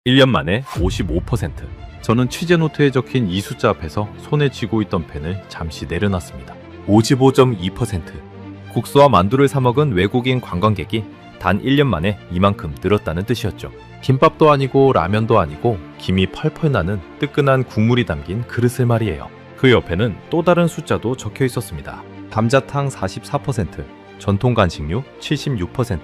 1년 만에 55%. 저는 취재 노트에 적힌 이 숫자 앞에서 손에 쥐고 있던 펜을 잠시 내려놨습니다. 55.2%. 국수와 만두를 사 먹은 외국인 관광객이 단 1년 만에 이만큼 늘었다는 뜻이었죠. 김밥도 아니고 라면도 아니고 김이 펄펄 나는 뜨끈한 국물이 담긴 그릇을 말이에요. 그 옆에는 또 다른 숫자도 적혀 있었습니다. 감자탕 44%, 전통 간식류 76%.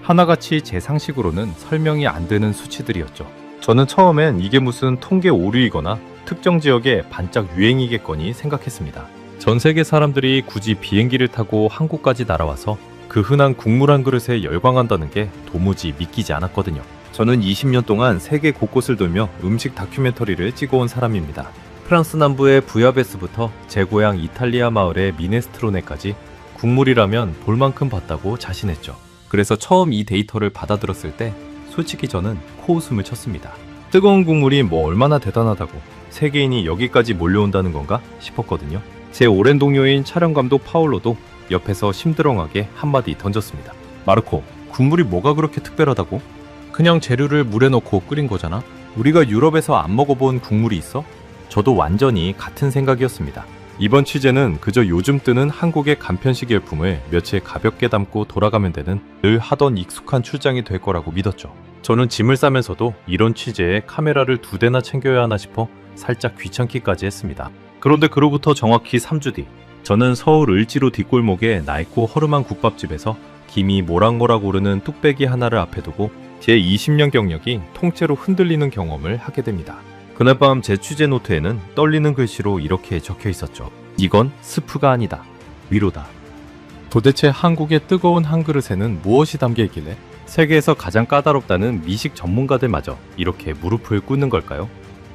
하나같이 제 상식으로는 설명이 안 되는 수치들이었죠. 저는 처음엔 이게 무슨 통계 오류이거나 특정 지역의 반짝 유행이겠거니 생각했습니다. 전 세계 사람들이 굳이 비행기를 타고 한국까지 날아와서 그 흔한 국물 한 그릇에 열광한다는 게 도무지 믿기지 않았거든요. 저는 20년 동안 세계 곳곳을 돌며 음식 다큐멘터리를 찍어온 사람입니다. 프랑스 남부의 부야베스부터 제 고향 이탈리아 마을의 미네스트로네까지 국물이라면 볼만큼 봤다고 자신했죠. 그래서 처음 이 데이터를 받아들었을 때 솔직히 저는 코웃음을 쳤습니다. 뜨거운 국물이 뭐 얼마나 대단하다고 세계인이 여기까지 몰려온다는 건가 싶었거든요. 제 오랜 동료인 촬영감독 파올로도 옆에서 심드렁하게 한마디 던졌습니다. 마르코, 국물이 뭐가 그렇게 특별하다고? 그냥 재료를 물에 넣고 끓인 거잖아? 우리가 유럽에서 안 먹어본 국물이 있어? 저도 완전히 같은 생각이었습니다. 이번 취재는 그저 요즘 뜨는 한국의 간편식 열풍을 며칠 가볍게 담고 돌아가면 되는 늘 하던 익숙한 출장이 될 거라고 믿었죠. 저는 짐을 싸면서도 이런 취재에 카메라를 2대나 챙겨야 하나 싶어 살짝 귀찮기까지 했습니다. 그런데 그로부터 정확히 3주 뒤, 저는 서울 을지로 뒷골목의 낡고 허름한 국밥집에서 김이 모락모락 오르는 뚝배기 하나를 앞에 두고 제 20년 경력이 통째로 흔들리는 경험을 하게 됩니다. 그날 밤 제 취재 노트에는 떨리는 글씨로 이렇게 적혀 있었죠. 이건 스프가 아니다. 위로다. 도대체 한국의 뜨거운 한 그릇에는 무엇이 담겨 있길래 세계에서 가장 까다롭다는 미식 전문가들마저 이렇게 무릎을 꿇는 걸까요?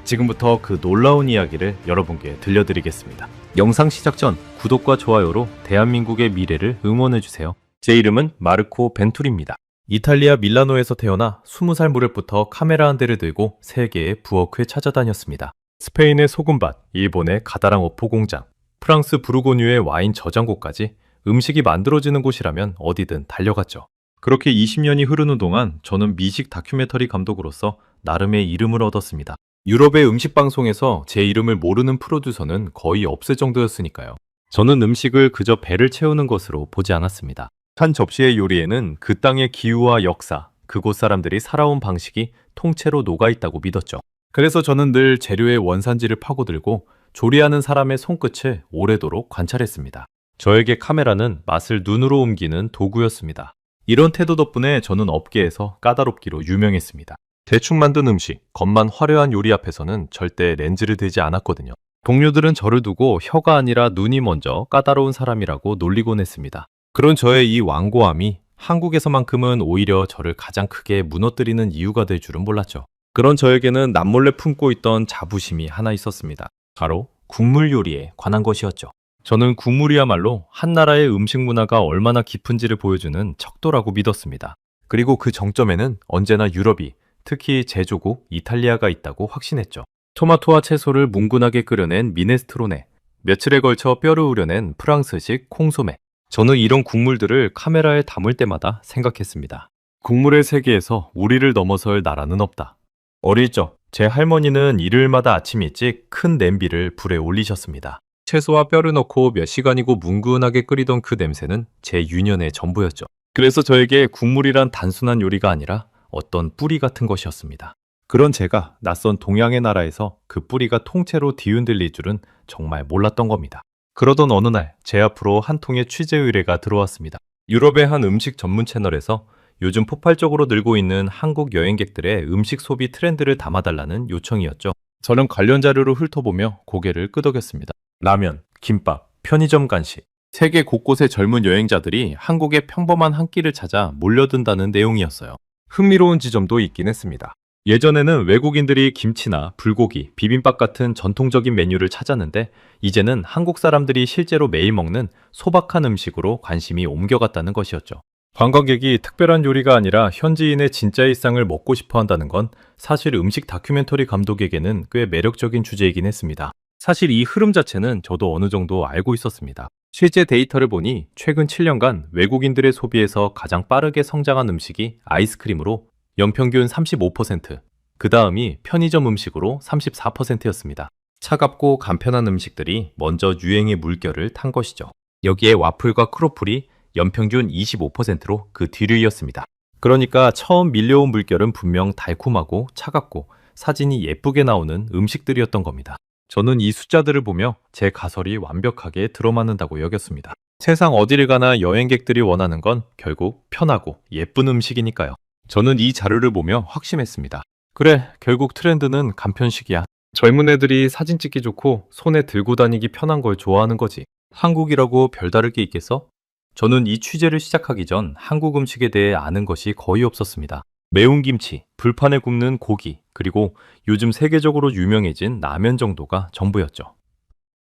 지금부터 그 놀라운 이야기를 여러분께 들려드리겠습니다. 영상 시작 전 구독과 좋아요로 대한민국의 미래를 응원해주세요. 제 이름은 마르코 벤투리입니다. 이탈리아 밀라노에서 태어나 20살 무렵부터 카메라 한 대를 들고 세계의 부엌을 찾아다녔습니다. 스페인의 소금밭, 일본의 가다랑 어포 공장, 프랑스 부르고뉴의 와인 저장고까지 음식이 만들어지는 곳이라면 어디든 달려갔죠. 그렇게 20년이 흐르는 동안 저는 미식 다큐멘터리 감독으로서 나름의 이름을 얻었습니다. 유럽의 음식 방송에서 제 이름을 모르는 프로듀서는 거의 없을 정도였으니까요. 저는 음식을 그저 배를 채우는 것으로 보지 않았습니다. 한 접시의 요리에는 그 땅의 기후와 역사, 그곳 사람들이 살아온 방식이 통째로 녹아있다고 믿었죠. 그래서 저는 늘 재료의 원산지를 파고들고 조리하는 사람의 손끝을 오래도록 관찰했습니다. 저에게 카메라는 맛을 눈으로 옮기는 도구였습니다. 이런 태도 덕분에 저는 업계에서 까다롭기로 유명했습니다. 대충 만든 음식, 겉만 화려한 요리 앞에서는 절대 렌즈를 들지 않았거든요. 동료들은 저를 두고 혀가 아니라 눈이 먼저 까다로운 사람이라고 놀리곤 했습니다. 그런 저의 이 완고함이 한국에서만큼은 오히려 저를 가장 크게 무너뜨리는 이유가 될 줄은 몰랐죠. 그런 저에게는 남몰래 품고 있던 자부심이 하나 있었습니다. 바로 국물 요리에 관한 것이었죠. 저는 국물이야말로 한 나라의 음식 문화가 얼마나 깊은지를 보여주는 척도라고 믿었습니다. 그리고 그 정점에는 언제나 유럽이, 특히 제조국 이탈리아가 있다고 확신했죠. 토마토와 채소를 뭉근하게 끓여낸 미네스트로네, 며칠에 걸쳐 뼈를 우려낸 프랑스식 콩소메. 저는 이런 국물들을 카메라에 담을 때마다 생각했습니다. 국물의 세계에서 우리를 넘어설 나라는 없다. 어릴 적 제 할머니는 일요일마다 아침 일찍 큰 냄비를 불에 올리셨습니다. 채소와 뼈를 넣고 몇 시간이고 뭉근하게 끓이던 그 냄새는 제 유년의 전부였죠. 그래서 저에게 국물이란 단순한 요리가 아니라 어떤 뿌리 같은 것이었습니다. 그런 제가 낯선 동양의 나라에서 그 뿌리가 통째로 뒤흔들릴 줄은 정말 몰랐던 겁니다. 그러던 어느 날 제 앞으로 한 통의 취재 의뢰가 들어왔습니다. 유럽의 한 음식 전문 채널에서 요즘 폭발적으로 늘고 있는 한국 여행객들의 음식 소비 트렌드를 담아달라는 요청이었죠. 저는 관련 자료를 훑어보며 고개를 끄덕였습니다. 라면, 김밥, 편의점 간식, 세계 곳곳의 젊은 여행자들이 한국의 평범한 한 끼를 찾아 몰려든다는 내용이었어요. 흥미로운 지점도 있긴 했습니다. 예전에는 외국인들이 김치나 불고기, 비빔밥 같은 전통적인 메뉴를 찾았는데 이제는 한국 사람들이 실제로 매일 먹는 소박한 음식으로 관심이 옮겨갔다는 것이었죠. 관광객이 특별한 요리가 아니라 현지인의 진짜 일상을 먹고 싶어 한다는 건 사실 음식 다큐멘터리 감독에게는 꽤 매력적인 주제이긴 했습니다. 사실 이 흐름 자체는 저도 어느 정도 알고 있었습니다. 실제 데이터를 보니 최근 7년간 외국인들의 소비에서 가장 빠르게 성장한 음식이 아이스크림으로 연평균 35%, 그 다음이 편의점 음식으로 34%였습니다. 차갑고 간편한 음식들이 먼저 유행의 물결을 탄 것이죠. 여기에 와플과 크로플이 연평균 25%로 그 뒤를 이었습니다. 그러니까 처음 밀려온 물결은 분명 달콤하고 차갑고 사진이 예쁘게 나오는 음식들이었던 겁니다. 저는 이 숫자들을 보며 제 가설이 완벽하게 들어맞는다고 여겼습니다. 세상 어디를 가나 여행객들이 원하는 건 결국 편하고 예쁜 음식이니까요. 저는 이 자료를 보며 확신했습니다. 그래, 결국 트렌드는 간편식이야. 젊은 애들이 사진 찍기 좋고 손에 들고 다니기 편한 걸 좋아하는 거지. 한국이라고 별다를 게 있겠어? 저는 이 취재를 시작하기 전 한국 음식에 대해 아는 것이 거의 없었습니다. 매운 김치, 불판에 굽는 고기, 그리고 요즘 세계적으로 유명해진 라면 정도가 전부였죠.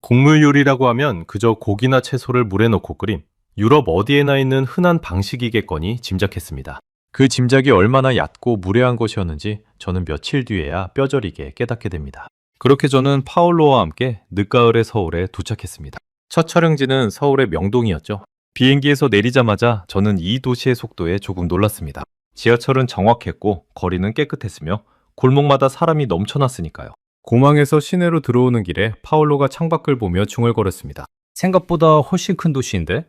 국물 요리라고 하면 그저 고기나 채소를 물에 넣고 끓임, 유럽 어디에나 있는 흔한 방식이겠거니 짐작했습니다. 그 짐작이 얼마나 얕고 무례한 것이었는지 저는 며칠 뒤에야 뼈저리게 깨닫게 됩니다. 그렇게 저는 파울로와 함께 늦가을의 서울에 도착했습니다. 첫 촬영지는 서울의 명동이었죠. 비행기에서 내리자마자 저는 이 도시의 속도에 조금 놀랐습니다. 지하철은 정확했고 거리는 깨끗했으며 골목마다 사람이 넘쳐났으니까요. 공항에서 시내로 들어오는 길에 파울로가 창밖을 보며 중얼거렸습니다. 생각보다 훨씬 큰 도시인데?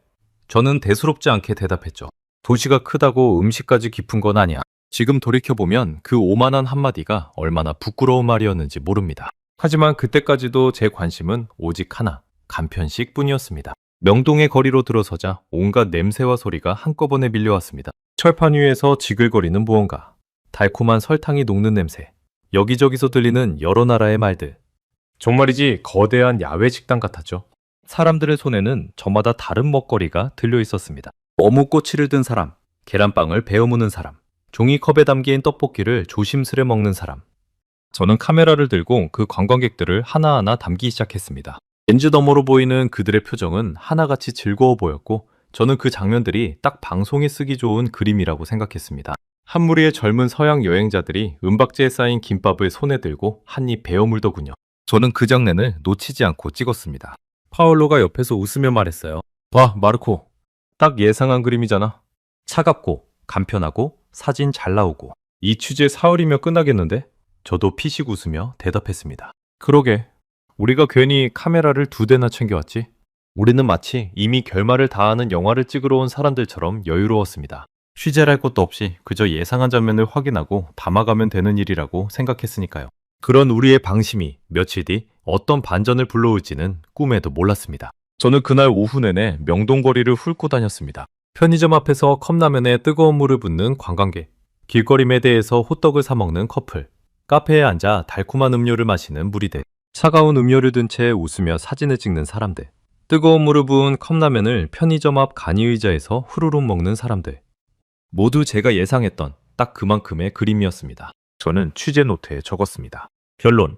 저는 대수롭지 않게 대답했죠. 도시가 크다고 음식까지 깊은 건 아니야. 지금 돌이켜보면 그 오만한 한마디가 얼마나 부끄러운 말이었는지 모릅니다. 하지만 그때까지도 제 관심은 오직 하나, 간편식 뿐이었습니다. 명동의 거리로 들어서자 온갖 냄새와 소리가 한꺼번에 밀려왔습니다. 철판 위에서 지글거리는 무언가, 달콤한 설탕이 녹는 냄새, 여기저기서 들리는 여러 나라의 말들. 정말이지 거대한 야외 식당 같았죠. 사람들의 손에는 저마다 다른 먹거리가 들려 있었습니다. 어묵꼬치를 든 사람, 계란빵을 베어 무는 사람, 종이컵에 담긴 떡볶이를 조심스레 먹는 사람. 저는 카메라를 들고 그 관광객들을 하나하나 담기 시작했습니다. 렌즈 너머로 보이는 그들의 표정은 하나같이 즐거워 보였고 저는 그 장면들이 딱 방송에 쓰기 좋은 그림이라고 생각했습니다. 한 무리의 젊은 서양 여행자들이 은박지에 쌓인 김밥을 손에 들고 한 입 베어 물더군요. 저는 그 장면을 놓치지 않고 찍었습니다. 파울로가 옆에서 웃으며 말했어요. 봐, 마르코. 딱 예상한 그림이잖아. 차갑고 간편하고 사진 잘 나오고. 이 취재 사흘이면 끝나겠는데? 저도 피식 웃으며 대답했습니다. 그러게. 우리가 괜히 카메라를 2대나 챙겨왔지? 우리는 마치 이미 결말을 다하는 영화를 찍으러 온 사람들처럼 여유로웠습니다. 취재할 것도 없이 그저 예상한 장면을 확인하고 담아가면 되는 일이라고 생각했으니까요. 그런 우리의 방심이 며칠 뒤 어떤 반전을 불러올지는 꿈에도 몰랐습니다. 저는 그날 오후 내내 명동거리를 훑고 다녔습니다. 편의점 앞에서 컵라면에 뜨거운 물을 붓는 관광객, 길거리 매대에서 호떡을 사 먹는 커플, 카페에 앉아 달콤한 음료를 마시는 무리들, 차가운 음료를 든 채 웃으며 사진을 찍는 사람들, 뜨거운 물을 부은 컵라면을 편의점 앞 간이의자에서 후루룩 먹는 사람들. 모두 제가 예상했던 딱 그만큼의 그림이었습니다. 저는 취재 노트에 적었습니다. 결론.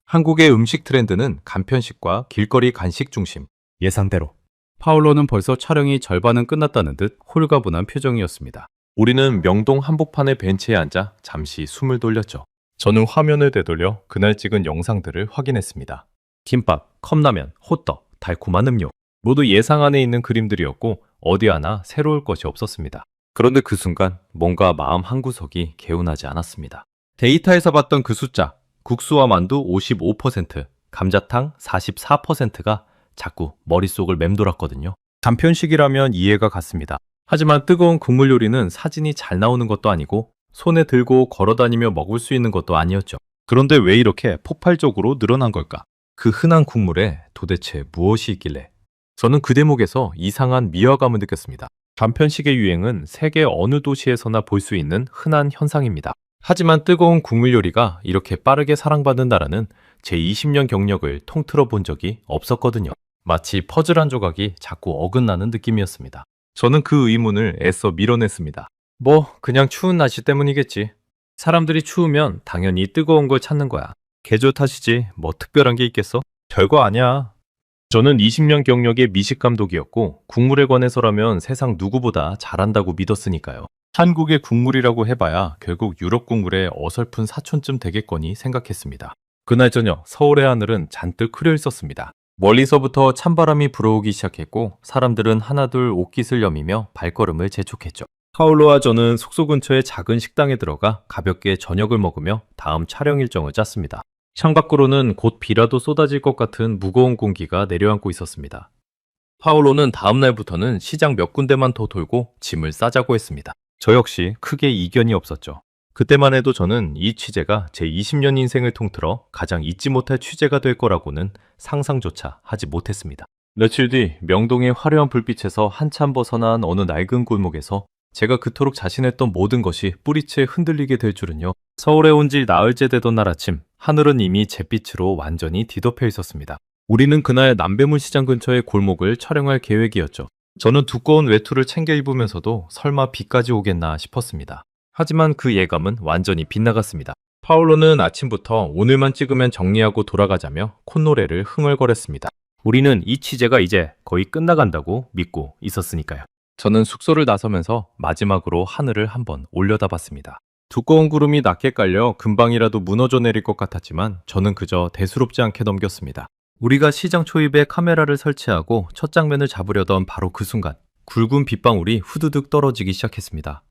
한국의 음식 트렌드는 간편식과 길거리 간식 중심. 예상대로. 파울로는 벌써 촬영이 절반은 끝났다는 듯 홀가분한 표정이었습니다. 우리는 명동 한복판의 벤치에 앉아 잠시 숨을 돌렸죠. 저는 화면을 되돌려 그날 찍은 영상들을 확인했습니다. 김밥, 컵라면, 호떡, 달콤한 음료. 모두 예상 안에 있는 그림들이었고 어디 하나 새로울 것이 없었습니다. 그런데 그 순간 뭔가 마음 한구석이 개운하지 않았습니다. 데이터에서 봤던 그 숫자, 국수와 만두 55%, 감자탕 44%가 자꾸 머릿속을 맴돌았거든요. 간편식이라면 이해가 갔습니다. 하지만 뜨거운 국물 요리는 사진이 잘 나오는 것도 아니고 손에 들고 걸어다니며 먹을 수 있는 것도 아니었죠. 그런데 왜 이렇게 폭발적으로 늘어난 걸까? 그 흔한 국물에 도대체 무엇이 있길래? 저는 그 대목에서 이상한 미화감을 느꼈습니다. 간편식의 유행은 세계 어느 도시에서나 볼 수 있는 흔한 현상입니다. 하지만 뜨거운 국물 요리가 이렇게 빠르게 사랑받는 나라는 제 20년 경력을 통틀어 본 적이 없었거든요. 마치 퍼즐 한 조각이 자꾸 어긋나는 느낌이었습니다. 저는 그 의문을 애써 밀어냈습니다. 뭐 그냥 추운 날씨 때문이겠지. 사람들이 추우면 당연히 뜨거운 걸 찾는 거야. 계절 탓이지 뭐 특별한 게 있겠어? 별거 아니야. 저는 20년 경력의 미식 감독이었고 국물에 관해서라면 세상 누구보다 잘한다고 믿었으니까요. 한국의 국물이라고 해봐야 결국 유럽 국물의 어설픈 사촌쯤 되겠거니 생각했습니다. 그날 저녁 서울의 하늘은 잔뜩 흐려 있었습니다. 멀리서부터 찬바람이 불어오기 시작했고 사람들은 하나둘 옷깃을 여미며 발걸음을 재촉했죠. 파울로와 저는 숙소 근처의 작은 식당에 들어가 가볍게 저녁을 먹으며 다음 촬영 일정을 짰습니다. 창밖으로는 곧 비라도 쏟아질 것 같은 무거운 공기가 내려앉고 있었습니다. 파울로는 다음 날부터는 시장 몇 군데만 더 돌고 짐을 싸자고 했습니다. 저 역시 크게 이견이 없었죠. 그때만 해도 저는 이 취재가 제 20년 인생을 통틀어 가장 잊지 못할 취재가 될 거라고는 상상조차 하지 못했습니다. 며칠 뒤 명동의 화려한 불빛에서 한참 벗어난 어느 낡은 골목에서 제가 그토록 자신했던 모든 것이 뿌리채 흔들리게 될 줄은요. 서울에 온 지 나흘째 되던 날 아침, 하늘은 이미 잿빛으로 완전히 뒤덮여 있었습니다. 우리는 그날 남배문 시장 근처의 골목을 촬영할 계획이었죠. 저는 두꺼운 외투를 챙겨 입으면서도 설마 비까지 오겠나 싶었습니다. 하지만 그 예감은 완전히 빗나갔습니다. 파울로는 아침부터 오늘만 찍으면 정리하고 돌아가자며 콧노래를 흥얼거렸습니다. 우리는 이 취재가 이제 거의 끝나간다고 믿고 있었으니까요. 저는 숙소를 나서면서 마지막으로 하늘을 한번 올려다봤습니다. 두꺼운 구름이 낮게 깔려 금방이라도 무너져 내릴 것 같았지만 저는 그저 대수롭지 않게 넘겼습니다. 우리가 시장 초입에 카메라를 설치하고 첫 장면을 잡으려던 바로 그 순간 굵은 빗방울이 후두둑 떨어지기 시작했습니다.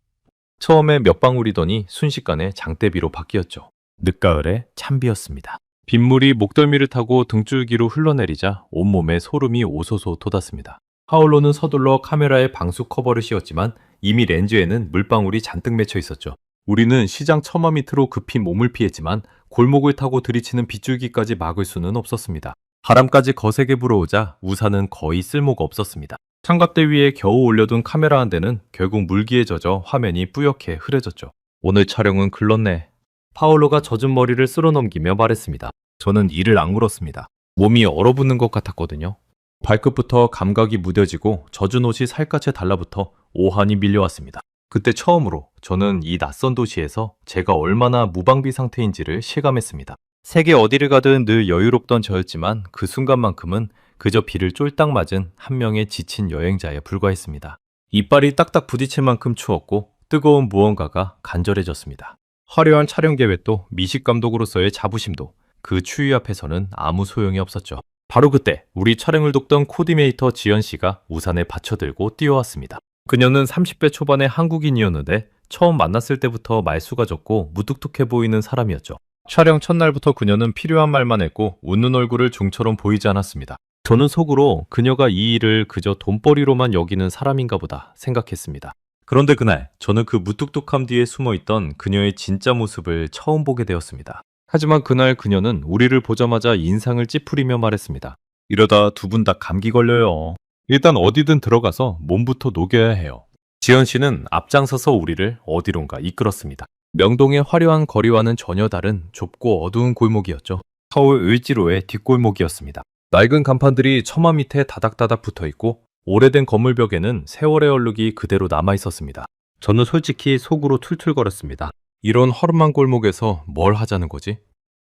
처음에 몇 방울이더니 순식간에 장대비로 바뀌었죠. 늦가을에 찬비였습니다. 빗물이 목덜미를 타고 등줄기로 흘러내리자 온몸에 소름이 오소소 돋았습니다. 파울로는 서둘러 카메라에 방수 커버를 씌웠지만 이미 렌즈에는 물방울이 잔뜩 맺혀 있었죠. 우리는 시장 처마 밑으로 급히 몸을 피했지만 골목을 타고 들이치는 빗줄기까지 막을 수는 없었습니다. 바람까지 거세게 불어오자 우산은 거의 쓸모가 없었습니다. 창갑대 위에 겨우 올려둔 카메라 한 대는 결국 물기에 젖어 화면이 뿌옇게 흐려졌죠. 오늘 촬영은 글렀네. 파울로가 젖은 머리를 쓸어넘기며 말했습니다. 저는 이를 악물었습니다. 몸이 얼어붙는 것 같았거든요. 발끝부터 감각이 무뎌지고 젖은 옷이 살갗에 달라붙어 오한이 밀려왔습니다. 그때 처음으로 저는 이 낯선 도시에서 제가 얼마나 무방비 상태인지를 실감했습니다. 세계 어디를 가든 늘 여유롭던 저였지만 그 순간만큼은 그저 비를 쫄딱 맞은 한 명의 지친 여행자에 불과했습니다. 이빨이 딱딱 부딪힐 만큼 추웠고 뜨거운 무언가가 간절해졌습니다. 화려한 촬영 계획도 미식 감독으로서의 자부심도 그 추위 앞에서는 아무 소용이 없었죠. 바로 그때 우리 촬영을 돕던 코디네이터 지연 씨가 우산을 받쳐들고 뛰어왔습니다. 그녀는 30대 초반의 한국인이었는데 처음 만났을 때부터 말수가 적고 무뚝뚝해 보이는 사람이었죠. 촬영 첫날부터 그녀는 필요한 말만 했고 웃는 얼굴을 중처럼 보이지 않았습니다. 저는 속으로 그녀가 이 일을 그저 돈벌이로만 여기는 사람인가 보다 생각했습니다. 그런데 그날 저는 그 무뚝뚝함 뒤에 숨어있던 그녀의 진짜 모습을 처음 보게 되었습니다. 하지만 그날 그녀는 우리를 보자마자 인상을 찌푸리며 말했습니다. 이러다 두 분 다 감기 걸려요. 일단 어디든 들어가서 몸부터 녹여야 해요. 지연 씨는 앞장서서 우리를 어디론가 이끌었습니다. 명동의 화려한 거리와는 전혀 다른 좁고 어두운 골목이었죠. 서울 을지로의 뒷골목이었습니다. 낡은 간판들이 처마 밑에 다닥다닥 붙어있고 오래된 건물벽에는 세월의 얼룩이 그대로 남아있었습니다. 저는 솔직히 속으로 툴툴거렸습니다. 이런 허름한 골목에서 뭘 하자는 거지?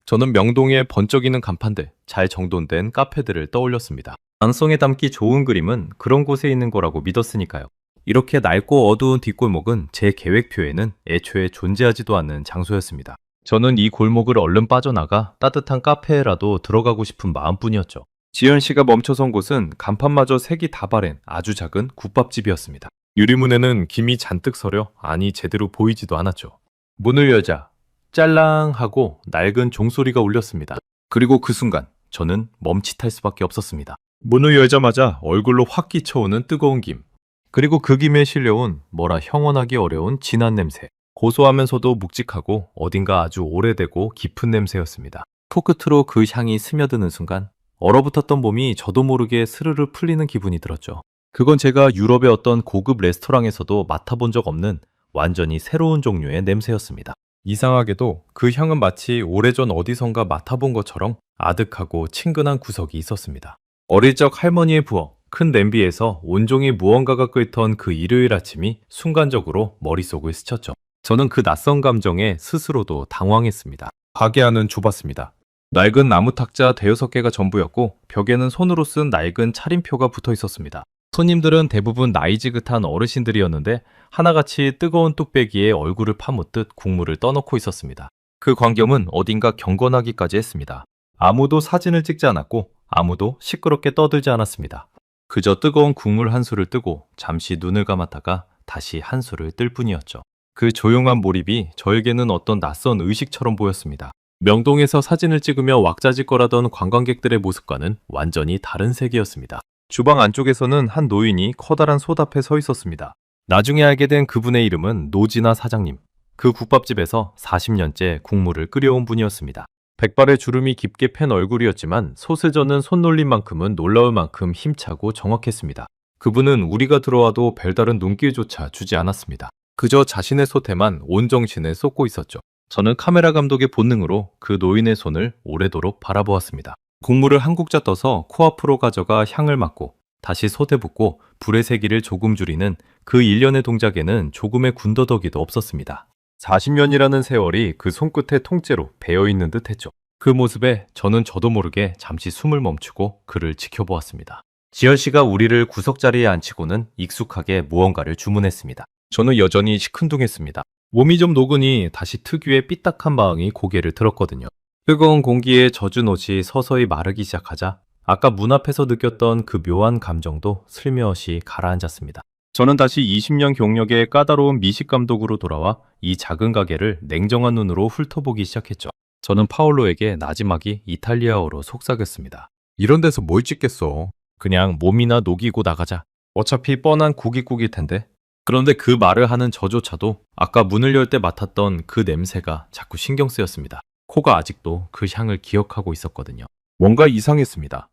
저는 명동의 번쩍이는 간판들, 잘 정돈된 카페들을 떠올렸습니다. 안성에 담기 좋은 그림은 그런 곳에 있는 거라고 믿었으니까요. 이렇게 낡고 어두운 뒷골목은 제 계획표에는 애초에 존재하지도 않는 장소였습니다. 저는 이 골목을 얼른 빠져나가 따뜻한 카페에라도 들어가고 싶은 마음뿐이었죠. 지연 씨가 멈춰선 곳은 간판마저 색이 다 바랜 아주 작은 국밥집이었습니다. 유리문에는 김이 잔뜩 서려 안이 제대로 보이지도 않았죠. 문을 열자 짤랑 하고 낡은 종소리가 울렸습니다. 그리고 그 순간 저는 멈칫할 수밖에 없었습니다. 문을 열자마자 얼굴로 확 끼쳐오는 뜨거운 김, 그리고 그 김에 실려온 뭐라 형언하기 어려운 진한 냄새, 고소하면서도 묵직하고 어딘가 아주 오래되고 깊은 냄새였습니다. 코끝으로 그 향이 스며드는 순간 얼어붙었던 몸이 저도 모르게 스르르 풀리는 기분이 들었죠. 그건 제가 유럽의 어떤 고급 레스토랑에서도 맡아본 적 없는 완전히 새로운 종류의 냄새였습니다. 이상하게도 그 향은 마치 오래전 어디선가 맡아본 것처럼 아득하고 친근한 구석이 있었습니다. 어릴 적 할머니의 부엌, 큰 냄비에서 온종일 무언가가 끓던 그 일요일 아침이 순간적으로 머릿속을 스쳤죠. 저는 그 낯선 감정에 스스로도 당황했습니다. 가게 안은 좁았습니다. 낡은 나무 탁자 대여섯 개가 전부였고 벽에는 손으로 쓴 낡은 차림표가 붙어 있었습니다. 손님들은 대부분 나이 지긋한 어르신들이었는데 하나같이 뜨거운 뚝배기에 얼굴을 파묻듯 국물을 떠놓고 있었습니다. 그 광경은 어딘가 경건하기까지 했습니다. 아무도 사진을 찍지 않았고 아무도 시끄럽게 떠들지 않았습니다. 그저 뜨거운 국물 한 술을 뜨고 잠시 눈을 감았다가 다시 한술을 뜰 뿐이었죠. 그 조용한 몰입이 저에게는 어떤 낯선 의식처럼 보였습니다. 명동에서 사진을 찍으며 왁자지껄하던 관광객들의 모습과는 완전히 다른 세계였습니다. 주방 안쪽에서는 한 노인이 커다란 솥 앞에 서 있었습니다. 나중에 알게 된 그분의 이름은 노진아 사장님. 그 국밥집에서 40년째 국물을 끓여온 분이었습니다. 백발의 주름이 깊게 팬 얼굴이었지만 솥을 저는 손놀림만큼은 놀라울 만큼 힘차고 정확했습니다. 그분은 우리가 들어와도 별다른 눈길조차 주지 않았습니다. 그저 자신의 솥에만 온 정신을 쏟고 있었죠. 저는 카메라 감독의 본능으로 그 노인의 손을 오래도록 바라보았습니다. 국물을 한 국자 떠서 코앞으로 가져가 향을 맡고 다시 솥에 붓고 불의 세기를 조금 줄이는 그 일련의 동작에는 조금의 군더더기도 없었습니다. 40년이라는 세월이 그 손끝의 통째로 배어있는 듯 했죠. 그 모습에 저는 저도 모르게 잠시 숨을 멈추고 그를 지켜보았습니다. 지열 씨가 우리를 구석자리에 앉히고는 익숙하게 무언가를 주문했습니다. 저는 여전히 시큰둥했습니다. 몸이 좀 녹으니 다시 특유의 삐딱한 마음이 고개를 들었거든요. 뜨거운 공기에 젖은 옷이 서서히 마르기 시작하자 아까 문 앞에서 느꼈던 그 묘한 감정도 슬며시 가라앉았습니다. 저는 다시 20년 경력의 까다로운 미식 감독으로 돌아와 이 작은 가게를 냉정한 눈으로 훑어보기 시작했죠. 저는 파올로에게 나지막이 이탈리아어로 속삭였습니다. 이런 데서 뭘 찍겠어. 그냥 몸이나 녹이고 나가자. 어차피 뻔한 고깃국일 텐데. 그런데 그 말을 하는 저조차도 아까 문을 열 때 맡았던 그 냄새가 자꾸 신경 쓰였습니다. 코가 아직도 그 향을 기억하고 있었거든요. 뭔가 이상했습니다.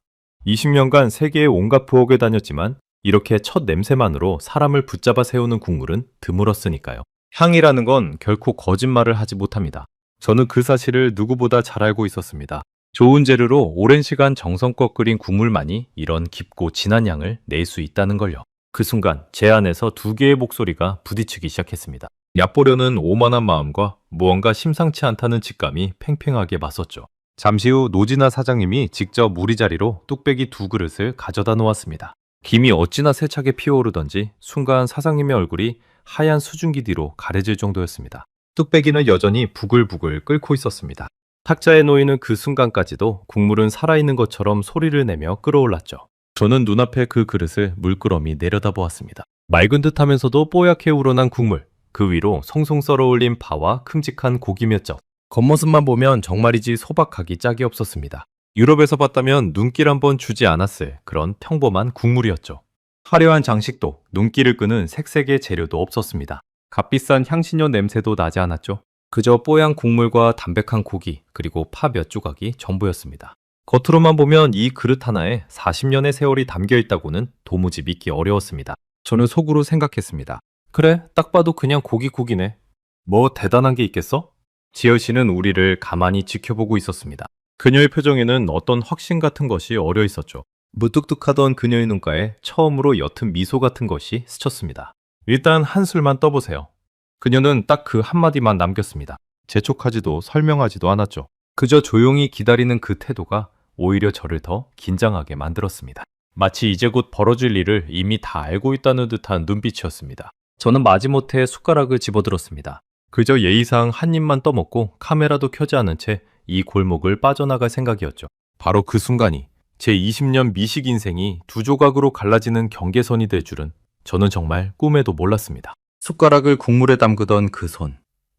20년간 세계의 온갖 부엌에 다녔지만 이렇게 첫 냄새만으로 사람을 붙잡아 세우는 국물은 드물었으니까요. 향이라는 건 결코 거짓말을 하지 못합니다. 저는 그 사실을 누구보다 잘 알고 있었습니다. 좋은 재료로 오랜 시간 정성껏 끓인 국물만이 이런 깊고 진한 향을 낼 수 있다는 걸요. 그 순간 제 안에서 두 개의 목소리가 부딪히기 시작했습니다. 얕보려는 오만한 마음과 무언가 심상치 않다는 직감이 팽팽하게 맞섰죠. 잠시 후 노진아 사장님이 직접 우리 자리로 뚝배기 2그릇을 가져다 놓았습니다. 김이 어찌나 세차게 피어오르던지 순간 사장님의 얼굴이 하얀 수증기 뒤로 가려질 정도였습니다. 뚝배기는 여전히 부글부글 끓고 있었습니다. 탁자에 놓이는 그 순간까지도 국물은 살아있는 것처럼 소리를 내며 끓어올랐죠. 저는 눈앞에 그 그릇을 물끄러미 내려다보았습니다. 맑은 듯하면서도 뽀얗게 우러난 국물, 그 위로 송송 썰어 올린 파와 큼직한 고기 몇 점. 겉모습만 보면 정말이지 소박하기 짝이 없었습니다. 유럽에서 봤다면 눈길 한번 주지 않았을 그런 평범한 국물이었죠. 화려한 장식도 눈길을 끄는 색색의 재료도 없었습니다. 값비싼 향신료 냄새도 나지 않았죠. 그저 뽀얀 국물과 담백한 고기 그리고 파 몇 조각이 전부였습니다. 겉으로만 보면 이 그릇 하나에 40년의 세월이 담겨 있다고는 도무지 믿기 어려웠습니다. 저는 속으로 생각했습니다. 그래, 딱 봐도 그냥 고기국이네. 뭐 대단한 게 있겠어? 지열 씨는 우리를 가만히 지켜보고 있었습니다. 그녀의 표정에는 어떤 확신 같은 것이 어려 있었죠. 무뚝뚝하던 그녀의 눈가에 처음으로 옅은 미소 같은 것이 스쳤습니다. 일단 한술만 떠보세요. 그녀는 딱 그 한마디만 남겼습니다. 재촉하지도 설명하지도 않았죠. 그저 조용히 기다리는 그 태도가 오히려 저를 더 긴장하게 만들었습니다. 마치 이제 곧 벌어질 일을 이미 다 알고 있다는 듯한 눈빛이었습니다. 저는 마지못해 숟가락을 집어들었습니다. 그저 예의상 한 입만 떠먹고 카메라도 켜지 않은 채 이 골목을 빠져나갈 생각이었죠. 바로 그 순간이 제 20년 미식 인생이 두 조각으로 갈라지는 경계선이 될 줄은 저는 정말 꿈에도 몰랐습니다. 숟가락을 국물에 담그던 그 손,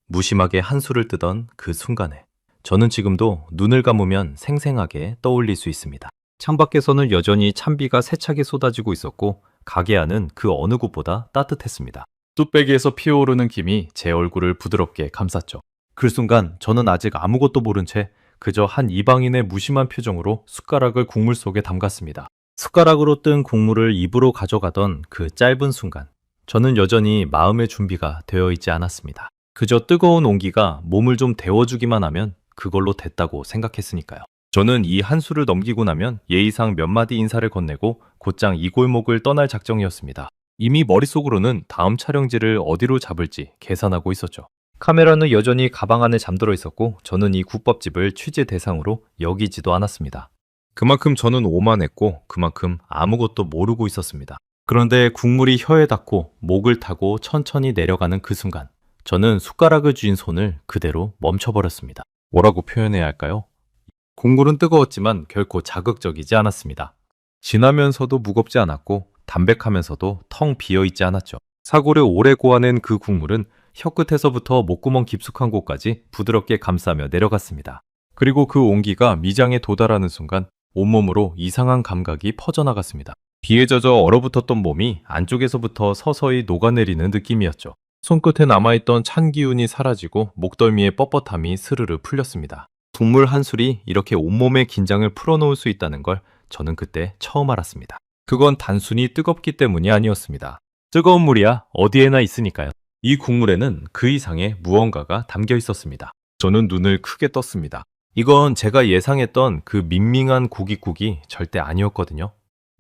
무심하게 한술을 뜨던 그 순간에 저는 지금도 눈을 감으면 생생하게 떠올릴 수 있습니다. 창밖에서는 여전히 찬비가 세차게 쏟아지고 있었고 가게 안은 그 어느 곳보다 따뜻했습니다. 뚝배기에서 피어오르는 김이 제 얼굴을 부드럽게 감쌌죠. 그 순간 저는 아직 아무것도 모른 채 그저 한 이방인의 무심한 표정으로 숟가락을 국물 속에 담갔습니다. 숟가락으로 뜬 국물을 입으로 가져가던 그 짧은 순간 저는 여전히 마음의 준비가 되어 있지 않았습니다. 그저 뜨거운 온기가 몸을 좀 데워주기만 하면 그걸로 됐다고 생각했으니까요. 저는 이 한수를 넘기고 나면 예의상 몇 마디 인사를 건네고 곧장 이 골목을 떠날 작정이었습니다. 이미 머릿속으로는 다음 촬영지를 어디로 잡을지 계산하고 있었죠. 카메라는 여전히 가방 안에 잠들어 있었고 저는 이 국밥집을 취재 대상으로 여기지도 않았습니다. 그만큼 저는 오만했고 그만큼 아무것도 모르고 있었습니다. 그런데 국물이 혀에 닿고 목을 타고 천천히 내려가는 그 순간 저는 숟가락을 쥔 손을 그대로 멈춰버렸습니다. 뭐라고 표현해야 할까요? 국물은 뜨거웠지만 결코 자극적이지 않았습니다. 진하면서도 무겁지 않았고 담백하면서도 텅 비어있지 않았죠. 사골을 오래 고아낸 그 국물은 혀끝에서부터 목구멍 깊숙한 곳까지 부드럽게 감싸며 내려갔습니다. 그리고 그 온기가 미장에 도달하는 순간 온몸으로 이상한 감각이 퍼져나갔습니다. 비에 젖어 얼어붙었던 몸이 안쪽에서부터 서서히 녹아내리는 느낌이었죠. 손끝에 남아있던 찬 기운이 사라지고 목덜미의 뻣뻣함이 스르르 풀렸습니다. 국물 한 술이 이렇게 온몸의 긴장을 풀어놓을 수 있다는 걸 저는 그때 처음 알았습니다. 그건 단순히 뜨겁기 때문이 아니었습니다. 뜨거운 물이야 어디에나 있으니까요. 이 국물에는 그 이상의 무언가가 담겨 있었습니다. 저는 눈을 크게 떴습니다. 이건 제가 예상했던 그 밍밍한 고깃국이 절대 아니었거든요.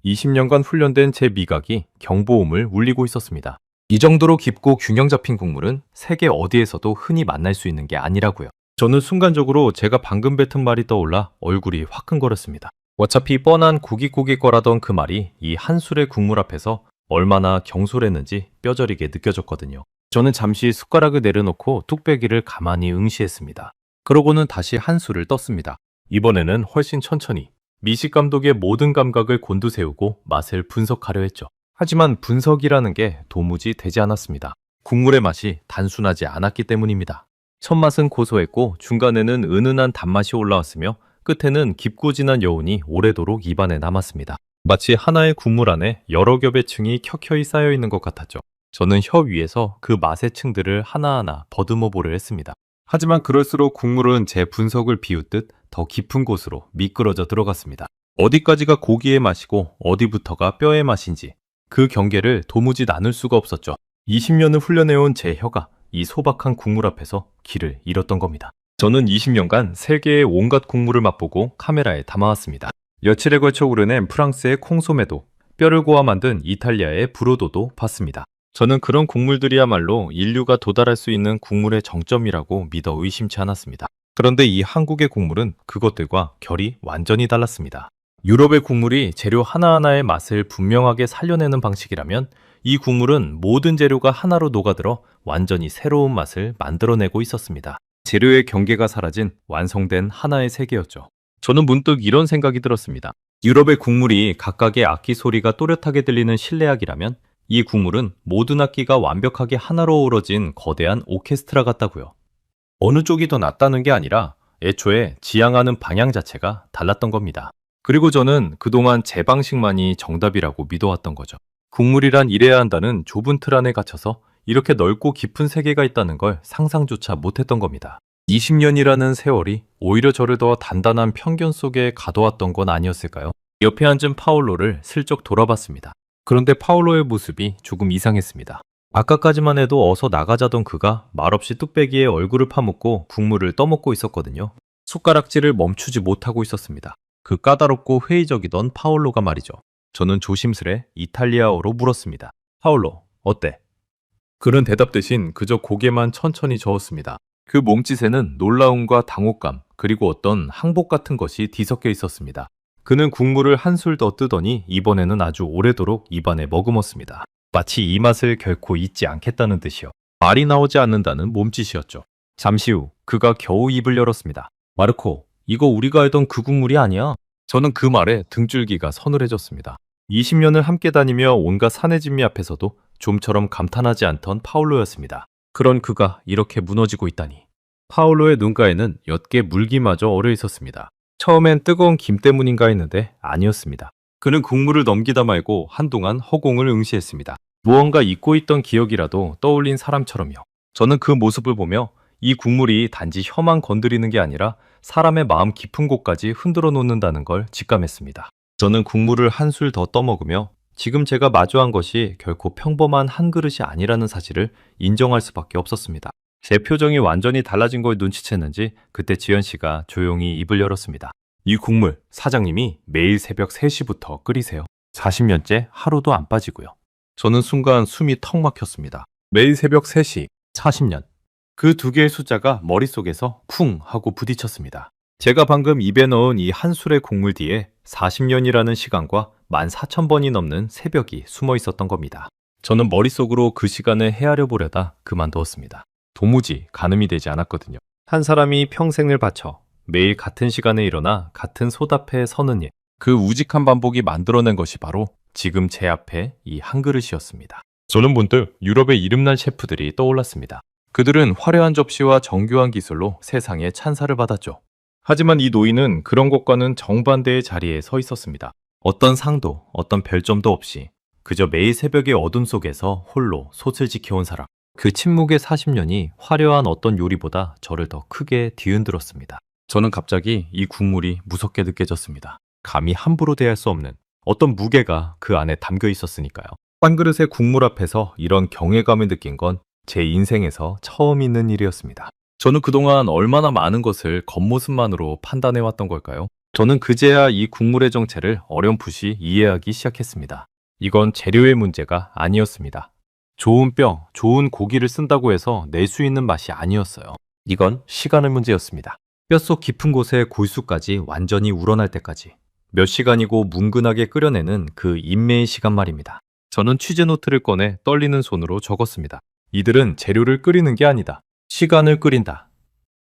20년간 훈련된 제 미각이 경보음을 울리고 있었습니다. 이 정도로 깊고 균형 잡힌 국물은 세계 어디에서도 흔히 만날 수 있는 게 아니라고요. 저는 순간적으로 제가 방금 뱉은 말이 떠올라 얼굴이 화끈거렸습니다. 어차피 뻔한 고깃국일 거라던 그 말이 이 한 술의 국물 앞에서 얼마나 경솔했는지 뼈저리게 느껴졌거든요. 저는 잠시 숟가락을 내려놓고 뚝배기를 가만히 응시했습니다. 그러고는 다시 한 술을 떴습니다. 이번에는 훨씬 천천히 미식 감독의 모든 감각을 곤두세우고 맛을 분석하려 했죠. 하지만 분석이라는 게 도무지 되지 않았습니다. 국물의 맛이 단순하지 않았기 때문입니다. 첫 맛은 고소했고 중간에는 은은한 단맛이 올라왔으며 끝에는 깊고 진한 여운이 오래도록 입안에 남았습니다. 마치 하나의 국물 안에 여러 겹의 층이 켜켜이 쌓여 있는 것 같았죠. 저는 혀 위에서 그 맛의 층들을 하나하나 버듬어 보려 했습니다. 하지만 그럴수록 국물은 제 분석을 비웃듯 더 깊은 곳으로 미끄러져 들어갔습니다. 어디까지가 고기의 맛이고 어디부터가 뼈의 맛인지 그 경계를 도무지 나눌 수가 없었죠. 20년을 훈련해온 제 혀가 이 소박한 국물 앞에서 길을 잃었던 겁니다. 저는 20년간 세계의 온갖 국물을 맛보고 카메라에 담아왔습니다. 며칠에 걸쳐 우려낸 프랑스의 콩소메도, 뼈를 고아 만든 이탈리아의 브로도도 봤습니다. 저는 그런 국물들이야말로 인류가 도달할 수 있는 국물의 정점이라고 믿어 의심치 않았습니다. 그런데 이 한국의 국물은 그것들과 결이 완전히 달랐습니다. 유럽의 국물이 재료 하나하나의 맛을 분명하게 살려내는 방식이라면 이 국물은 모든 재료가 하나로 녹아들어 완전히 새로운 맛을 만들어내고 있었습니다. 재료의 경계가 사라진 완성된 하나의 세계였죠. 저는 문득 이런 생각이 들었습니다. 유럽의 국물이 각각의 악기 소리가 또렷하게 들리는 실내악이라면 이 국물은 모든 악기가 완벽하게 하나로 어우러진 거대한 오케스트라 같다고요. 어느 쪽이 더 낫다는 게 아니라 애초에 지향하는 방향 자체가 달랐던 겁니다. 그리고 저는 그동안 제 방식만이 정답이라고 믿어왔던 거죠. 국물이란 이래야 한다는 좁은 틀 안에 갇혀서 이렇게 넓고 깊은 세계가 있다는 걸 상상조차 못했던 겁니다. 20년이라는 세월이 오히려 저를 더 단단한 편견 속에 가둬왔던 건 아니었을까요? 옆에 앉은 파올로를 슬쩍 돌아봤습니다. 그런데 파올로의 모습이 조금 이상했습니다. 아까까지만 해도 어서 나가자던 그가 말없이 뚝배기에 얼굴을 파묻고 국물을 떠먹고 있었거든요. 숟가락질을 멈추지 못하고 있었습니다. 그 까다롭고 회의적이던 파올로가 말이죠. 저는 조심스레 이탈리아어로 물었습니다. 파올로, 어때? 그는 대답 대신 그저 고개만 천천히 저었습니다. 그 몸짓에는 놀라움과 당혹감, 그리고 어떤 항복 같은 것이 뒤섞여 있었습니다. 그는 국물을 한술 더 뜨더니 이번에는 아주 오래도록 입안에 머금었습니다. 마치 이 맛을 결코 잊지 않겠다는 듯이요. 말이 나오지 않는다는 몸짓이었죠. 잠시 후 그가 겨우 입을 열었습니다. 마르코, 이거 우리가 알던 그 국물이 아니야. 저는 그 말에 등줄기가 서늘해졌습니다. 20년을 함께 다니며 온갖 사내진미 앞에서도 좀처럼 감탄하지 않던 파올로였습니다. 그런 그가 이렇게 무너지고 있다니. 파올로의 눈가에는 옅게 물기마저 얼어 있었습니다. 처음엔 뜨거운 김 때문인가 했는데 아니었습니다. 그는 국물을 넘기다 말고 한동안 허공을 응시했습니다. 무언가 잊고 있던 기억이라도 떠올린 사람처럼요. 저는 그 모습을 보며 이 국물이 단지 혀만 건드리는 게 아니라 사람의 마음 깊은 곳까지 흔들어 놓는다는 걸 직감했습니다. 저는 국물을 한술 더 떠먹으며 지금 제가 마주한 것이 결코 평범한 한 그릇이 아니라는 사실을 인정할 수밖에 없었습니다. 제 표정이 완전히 달라진 걸 눈치챘는지 그때 지연 씨가 조용히 입을 열었습니다. 이 국물 사장님이 매일 새벽 3시부터 끓이세요. 40년째 하루도 안 빠지고요. 저는 순간 숨이 턱 막혔습니다. 매일 새벽 3시, 40년. 그 두 개의 숫자가 머릿속에서 쿵 하고 부딪혔습니다. 제가 방금 입에 넣은 이 한 술의 국물 뒤에 40년이라는 시간과 14,000번이 넘는 새벽이 숨어 있었던 겁니다. 저는 머릿속으로 그 시간을 헤아려 보려다 그만두었습니다. 도무지 가늠이 되지 않았거든요. 한 사람이 평생을 바쳐 매일 같은 시간에 일어나 같은 소답에 서는 일, 그 우직한 반복이 만들어낸 것이 바로 지금 제 앞에 이 한 그릇이었습니다. 저는 문득 유럽의 이름난 셰프들이 떠올랐습니다. 그들은 화려한 접시와 정교한 기술로 세상에 찬사를 받았죠. 하지만 이 노인은 그런 것과는 정반대의 자리에 서 있었습니다. 어떤 상도, 어떤 별점도 없이 그저 매일 새벽의 어둠 속에서 홀로 솥을 지켜온 사람. 그 침묵의 40년이 화려한 어떤 요리보다 저를 더 크게 뒤흔들었습니다. 저는 갑자기 이 국물이 무섭게 느껴졌습니다. 감히 함부로 대할 수 없는 어떤 무게가 그 안에 담겨 있었으니까요. 한 그릇의 국물 앞에서 이런 경외감을 느낀 건 제 인생에서 처음 있는 일이었습니다. 저는 그동안 얼마나 많은 것을 겉모습만으로 판단해왔던 걸까요? 저는 그제야 이 국물의 정체를 어렴풋이 이해하기 시작했습니다. 이건 재료의 문제가 아니었습니다. 좋은 뼈, 좋은 고기를 쓴다고 해서 낼 수 있는 맛이 아니었어요. 이건 시간의 문제였습니다. 뼛속 깊은 곳의 골수까지 완전히 우러날 때까지 몇 시간이고 뭉근하게 끓여내는 그 인매의 시간 말입니다. 저는 취재 노트를 꺼내 떨리는 손으로 적었습니다. 이들은 재료를 끓이는 게 아니다. 시간을 끓인다.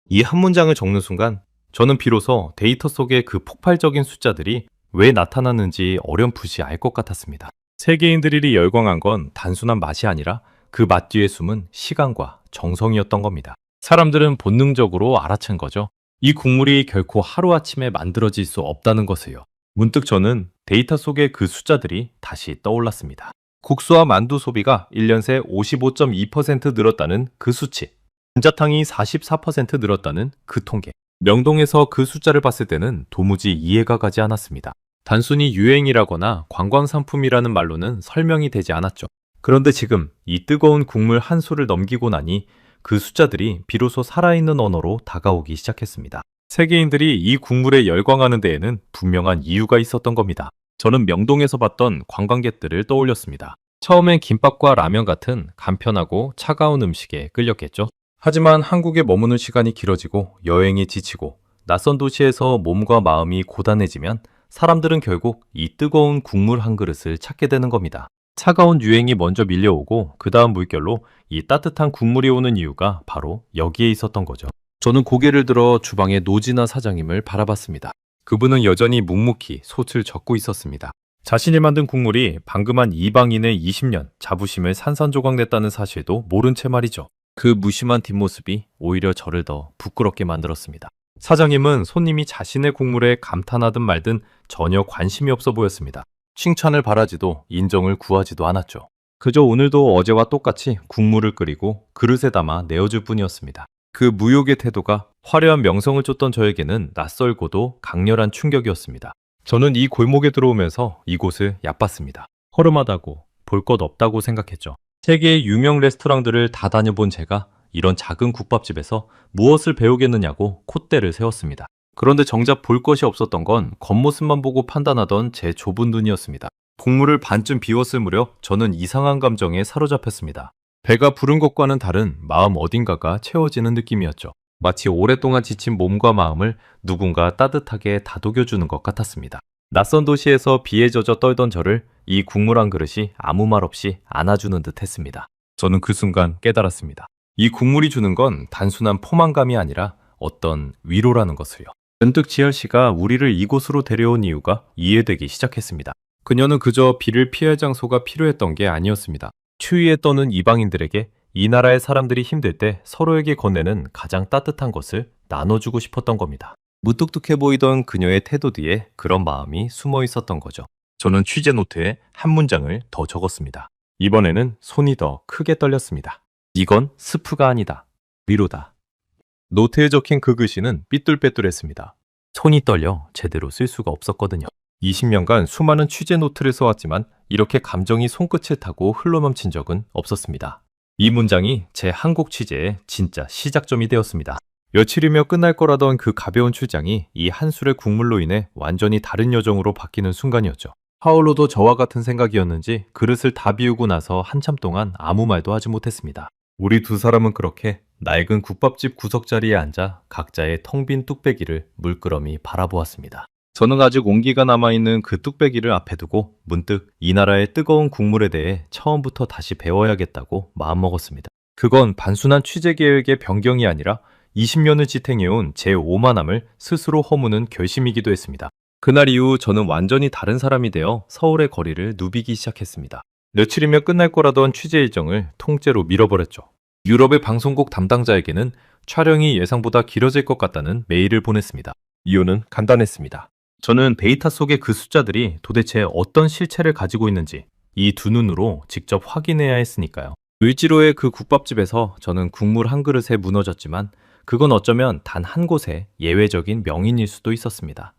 이 한 문장을 적는 순간 저는 비로소 데이터 속의 그 폭발적인 숫자들이 왜 나타났는지 어렴풋이 알 것 같았습니다. 세계인들이 열광한 건 단순한 맛이 아니라 그 맛 뒤에 숨은 시간과 정성이었던 겁니다. 사람들은 본능적으로 알아챈 거죠. 이 국물이 결코 하루아침에 만들어질 수 없다는 것을요. 문득 저는 데이터 속의 그 숫자들이 다시 떠올랐습니다. 국수와 만두 소비가 1년 새 55.2% 늘었다는 그 수치. 감자탕이 44% 늘었다는 그 통계. 명동에서 그 숫자를 봤을 때는 도무지 이해가 가지 않았습니다. 단순히 유행이라거나 관광상품이라는 말로는 설명이 되지 않았죠. 그런데 지금 이 뜨거운 국물 한 술을 넘기고 나니 그 숫자들이 비로소 살아있는 언어로 다가오기 시작했습니다. 세계인들이 이 국물에 열광하는 데에는 분명한 이유가 있었던 겁니다. 저는 명동에서 봤던 관광객들을 떠올렸습니다. 처음엔 김밥과 라면 같은 간편하고 차가운 음식에 끌렸겠죠. 하지만 한국에 머무는 시간이 길어지고 여행이 지치고 낯선 도시에서 몸과 마음이 고단해지면 사람들은 결국 이 뜨거운 국물 한 그릇을 찾게 되는 겁니다. 차가운 유행이 먼저 밀려오고 그 다음 물결로 이 따뜻한 국물이 오는 이유가 바로 여기에 있었던 거죠. 저는 고개를 들어 주방의 노지나 사장님을 바라봤습니다. 그분은 여전히 묵묵히 솥을 젓고 있었습니다. 자신이 만든 국물이 방금 한 이방인의 20년 자부심을 산산조각냈다는 사실도 모른 채 말이죠. 그 무심한 뒷모습이 오히려 저를 더 부끄럽게 만들었습니다. 사장님은 손님이 자신의 국물에 감탄하든 말든 전혀 관심이 없어 보였습니다. 칭찬을 바라지도 인정을 구하지도 않았죠. 그저 오늘도 어제와 똑같이 국물을 끓이고 그릇에 담아 내어줄 뿐이었습니다. 그 무욕의 태도가 화려한 명성을 쫓던 저에게는 낯설고도 강렬한 충격이었습니다. 저는 이 골목에 들어오면서 이곳을 얕봤습니다. 허름하다고 볼 것 없다고 생각했죠. 세계의 유명 레스토랑들을 다 다녀본 제가 이런 작은 국밥집에서 무엇을 배우겠느냐고 콧대를 세웠습니다. 그런데 정작 볼 것이 없었던 건 겉모습만 보고 판단하던 제 좁은 눈이었습니다. 국물을 반쯤 비웠을 무렵 저는 이상한 감정에 사로잡혔습니다. 배가 부른 것과는 다른 마음 어딘가가 채워지는 느낌이었죠. 마치 오랫동안 지친 몸과 마음을 누군가 따뜻하게 다독여주는 것 같았습니다. 낯선 도시에서 비에 젖어 떨던 저를 이 국물 한 그릇이 아무 말 없이 안아주는 듯 했습니다. 저는 그 순간 깨달았습니다. 이 국물이 주는 건 단순한 포만감이 아니라 어떤 위로라는 것을요. 문득 지열 씨가 우리를 이곳으로 데려온 이유가 이해되기 시작했습니다. 그녀는 그저 비를 피할 장소가 필요했던 게 아니었습니다. 추위에 떠는 이방인들에게 이 나라의 사람들이 힘들 때 서로에게 건네는 가장 따뜻한 것을 나눠주고 싶었던 겁니다. 무뚝뚝해 보이던 그녀의 태도 뒤에 그런 마음이 숨어 있었던 거죠. 저는 취재 노트에 한 문장을 더 적었습니다. 이번에는 손이 더 크게 떨렸습니다. 이건 스프가 아니다. 위로다. 노트에 적힌 그 글씨는 삐뚤빼뚤했습니다. 손이 떨려 제대로 쓸 수가 없었거든요. 20년간 수많은 취재 노트를 써왔지만 이렇게 감정이 손끝을 타고 흘러넘친 적은 없었습니다. 이 문장이 제 한국 취재의 진짜 시작점이 되었습니다. 며칠이면 끝날 거라던 그 가벼운 출장이 이 한 술의 국물로 인해 완전히 다른 여정으로 바뀌는 순간이었죠. 파울로도 저와 같은 생각이었는지 그릇을 다 비우고 나서 한참 동안 아무 말도 하지 못했습니다. 우리 두 사람은 그렇게 낡은 국밥집 구석자리에 앉아 각자의 텅 빈 뚝배기를 물끄러미 바라보았습니다. 저는 아직 온기가 남아있는 그 뚝배기를 앞에 두고 문득 이 나라의 뜨거운 국물에 대해 처음부터 다시 배워야겠다고 마음먹었습니다. 그건 단순한 취재 계획의 변경이 아니라 20년을 지탱해온 제 오만함을 스스로 허무는 결심이기도 했습니다. 그날 이후 저는 완전히 다른 사람이 되어 서울의 거리를 누비기 시작했습니다. 며칠이면 끝날 거라던 취재 일정을 통째로 미뤄버렸죠. 유럽의 방송국 담당자에게는 촬영이 예상보다 길어질 것 같다는 메일을 보냈습니다. 이유는 간단했습니다. 저는 데이터 속의 그 숫자들이 도대체 어떤 실체를 가지고 있는지 이 두 눈으로 직접 확인해야 했으니까요. 을지로의 그 국밥집에서 저는 국물 한 그릇에 무너졌지만 그건 어쩌면 단 한 곳의 예외적인 명인일 수도 있었습니다.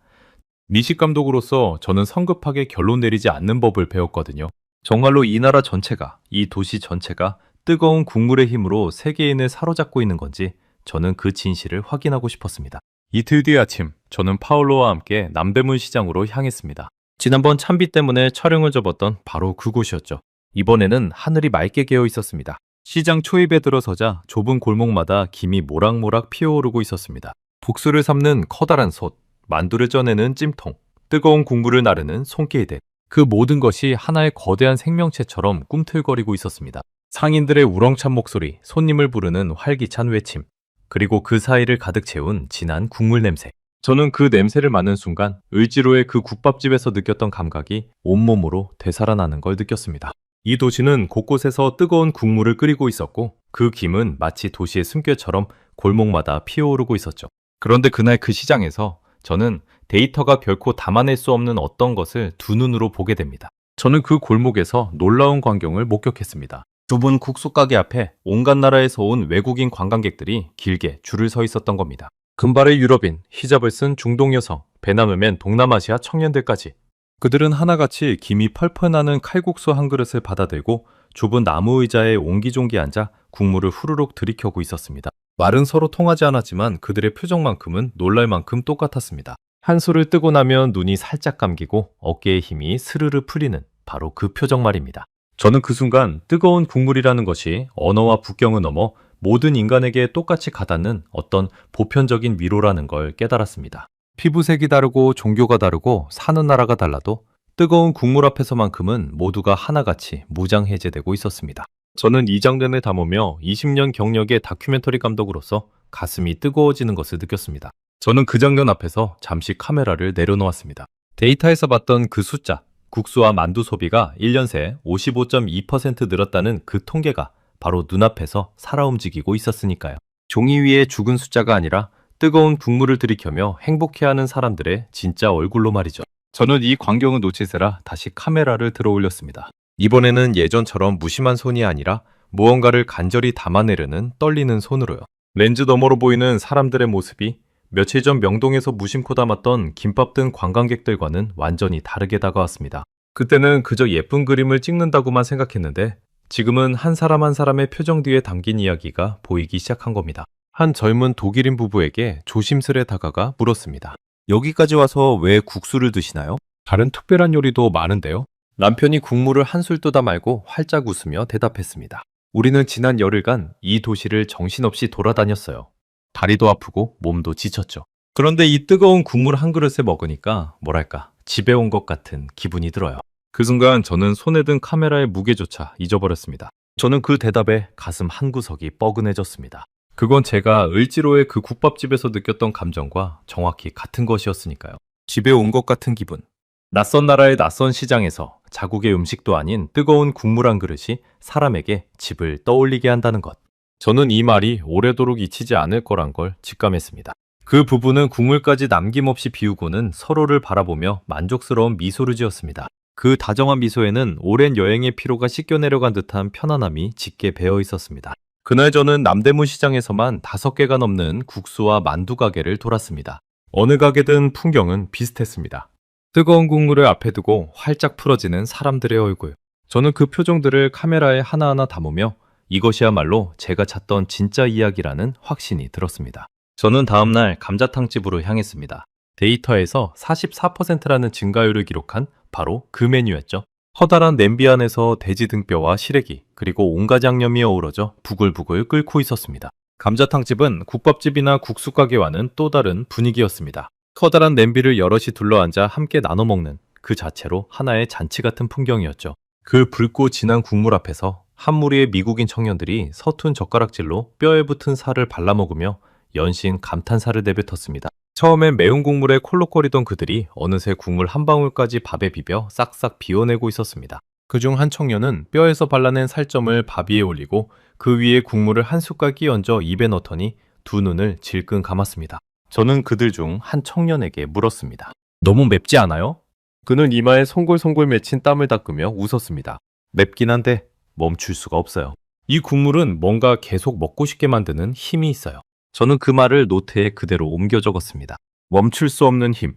미식 감독으로서 저는 성급하게 결론 내리지 않는 법을 배웠거든요. 정말로 이 나라 전체가, 이 도시 전체가 뜨거운 국물의 힘으로 세계인을 사로잡고 있는 건지 저는 그 진실을 확인하고 싶었습니다. 이틀 뒤 아침, 저는 파울로와 함께 남대문 시장으로 향했습니다. 지난번 찬비 때문에 촬영을 접었던 바로 그곳이었죠. 이번에는 하늘이 맑게 개어 있었습니다. 시장 초입에 들어서자 좁은 골목마다 김이 모락모락 피어오르고 있었습니다. 국수를 삶는 커다란 솥, 만두를 쪄내는 찜통, 뜨거운 국물을 나르는 손길들, 그 모든 것이 하나의 거대한 생명체처럼 꿈틀거리고 있었습니다. 상인들의 우렁찬 목소리, 손님을 부르는 활기찬 외침, 그리고 그 사이를 가득 채운 진한 국물 냄새. 저는 그 냄새를 맡는 순간 을지로의 그 국밥집에서 느꼈던 감각이 온몸으로 되살아나는 걸 느꼈습니다. 이 도시는 곳곳에서 뜨거운 국물을 끓이고 있었고 그 김은 마치 도시의 숨결처럼 골목마다 피어오르고 있었죠. 그런데 그날 그 시장에서 저는 데이터가 결코 담아낼 수 없는 어떤 것을 두 눈으로 보게 됩니다. 저는 그 골목에서 놀라운 광경을 목격했습니다. 좁은 국수 가게 앞에 온갖 나라에서 온 외국인 관광객들이 길게 줄을 서 있었던 겁니다. 금발의 유럽인, 히잡을 쓴 중동 여성, 베나무맨 동남아시아 청년들까지. 그들은 하나같이 김이 펄펄 나는 칼국수 한 그릇을 받아들고 좁은 나무 의자에 옹기종기 앉아 국물을 후루룩 들이켜고 있었습니다. 말은 서로 통하지 않았지만 그들의 표정만큼은 놀랄 만큼 똑같았습니다. 한술을 뜨고 나면 눈이 살짝 감기고 어깨에 힘이 스르르 풀리는 바로 그 표정 말입니다. 저는 그 순간 뜨거운 국물이라는 것이 언어와 국경을 넘어 모든 인간에게 똑같이 가닿는 어떤 보편적인 위로라는 걸 깨달았습니다. 피부색이 다르고 종교가 다르고 사는 나라가 달라도 뜨거운 국물 앞에서만큼은 모두가 하나같이 무장해제되고 있었습니다. 저는 이 장면을 담으며 20년 경력의 다큐멘터리 감독으로서 가슴이 뜨거워지는 것을 느꼈습니다. 저는 그 장면 앞에서 잠시 카메라를 내려놓았습니다. 데이터에서 봤던 그 숫자, 국수와 만두 소비가 1년 새 55.2% 늘었다는 그 통계가 바로 눈앞에서 살아 움직이고 있었으니까요. 종이 위에 죽은 숫자가 아니라 뜨거운 국물을 들이켜며 행복해하는 사람들의 진짜 얼굴로 말이죠. 저는 이 광경을 놓치세라 다시 카메라를 들어 올렸습니다. 이번에는 예전처럼 무심한 손이 아니라 무언가를 간절히 담아내려는 떨리는 손으로요. 렌즈 너머로 보이는 사람들의 모습이 며칠 전 명동에서 무심코 담았던 김밥 든 관광객들과는 완전히 다르게 다가왔습니다. 그때는 그저 예쁜 그림을 찍는다고만 생각했는데 지금은 한 사람 한 사람의 표정 뒤에 담긴 이야기가 보이기 시작한 겁니다. 한 젊은 독일인 부부에게 조심스레 다가가 물었습니다. 여기까지 와서 왜 국수를 드시나요? 다른 특별한 요리도 많은데요. 남편이 국물을 한술 뜨다 말고 활짝 웃으며 대답했습니다. 우리는 지난 열흘간 이 도시를 정신없이 돌아다녔어요. 다리도 아프고 몸도 지쳤죠. 그런데 이 뜨거운 국물 한 그릇에 먹으니까 뭐랄까 집에 온 것 같은 기분이 들어요. 그 순간 저는 손에 든 카메라의 무게조차 잊어버렸습니다. 저는 그 대답에 가슴 한구석이 뻐근해졌습니다. 그건 제가 을지로의 그 국밥집에서 느꼈던 감정과 정확히 같은 것이었으니까요. 집에 온 것 같은 기분. 낯선 나라의 낯선 시장에서 자국의 음식도 아닌 뜨거운 국물 한 그릇이 사람에게 집을 떠올리게 한다는 것. 저는 이 말이 오래도록 잊히지 않을 거란 걸 직감했습니다. 그 부부는 국물까지 남김없이 비우고는 서로를 바라보며 만족스러운 미소를 지었습니다. 그 다정한 미소에는 오랜 여행의 피로가 씻겨 내려간 듯한 편안함이 짙게 배어 있었습니다. 그날 저는 남대문 시장에서만 5개가 넘는 국수와 만두 가게를 돌았습니다. 어느 가게든 풍경은 비슷했습니다. 뜨거운 국물을 앞에 두고 활짝 풀어지는 사람들의 얼굴. 저는 그 표정들을 카메라에 하나하나 담으며 이것이야말로 제가 찾던 진짜 이야기라는 확신이 들었습니다. 저는 다음날 감자탕집으로 향했습니다. 데이터에서 44%라는 증가율을 기록한 바로 그 메뉴였죠. 커다란 냄비 안에서 돼지 등뼈와 시래기 그리고 온갖 양념이 어우러져 부글부글 끓고 있었습니다. 감자탕집은 국밥집이나 국수 가게와는 또 다른 분위기였습니다. 커다란 냄비를 여럿이 둘러앉아 함께 나눠 먹는 그 자체로 하나의 잔치 같은 풍경이었죠. 그 붉고 진한 국물 앞에서 한 무리의 미국인 청년들이 서툰 젓가락질로 뼈에 붙은 살을 발라먹으며 연신 감탄사를 내뱉었습니다. 처음엔 매운 국물에 콜록거리던 그들이 어느새 국물 한 방울까지 밥에 비벼 싹싹 비워내고 있었습니다. 그중 한 청년은 뼈에서 발라낸 살점을 밥 위에 올리고 그 위에 국물을 한 숟갈 끼얹어 입에 넣더니 두 눈을 질끈 감았습니다. 저는 그들 중 한 청년에게 물었습니다. 너무 맵지 않아요? 그는 이마에 송골송골 맺힌 땀을 닦으며 웃었습니다. 맵긴 한데 멈출 수가 없어요. 이 국물은 뭔가 계속 먹고 싶게 만드는 힘이 있어요. 저는 그 말을 노트에 그대로 옮겨 적었습니다. 멈출 수 없는 힘.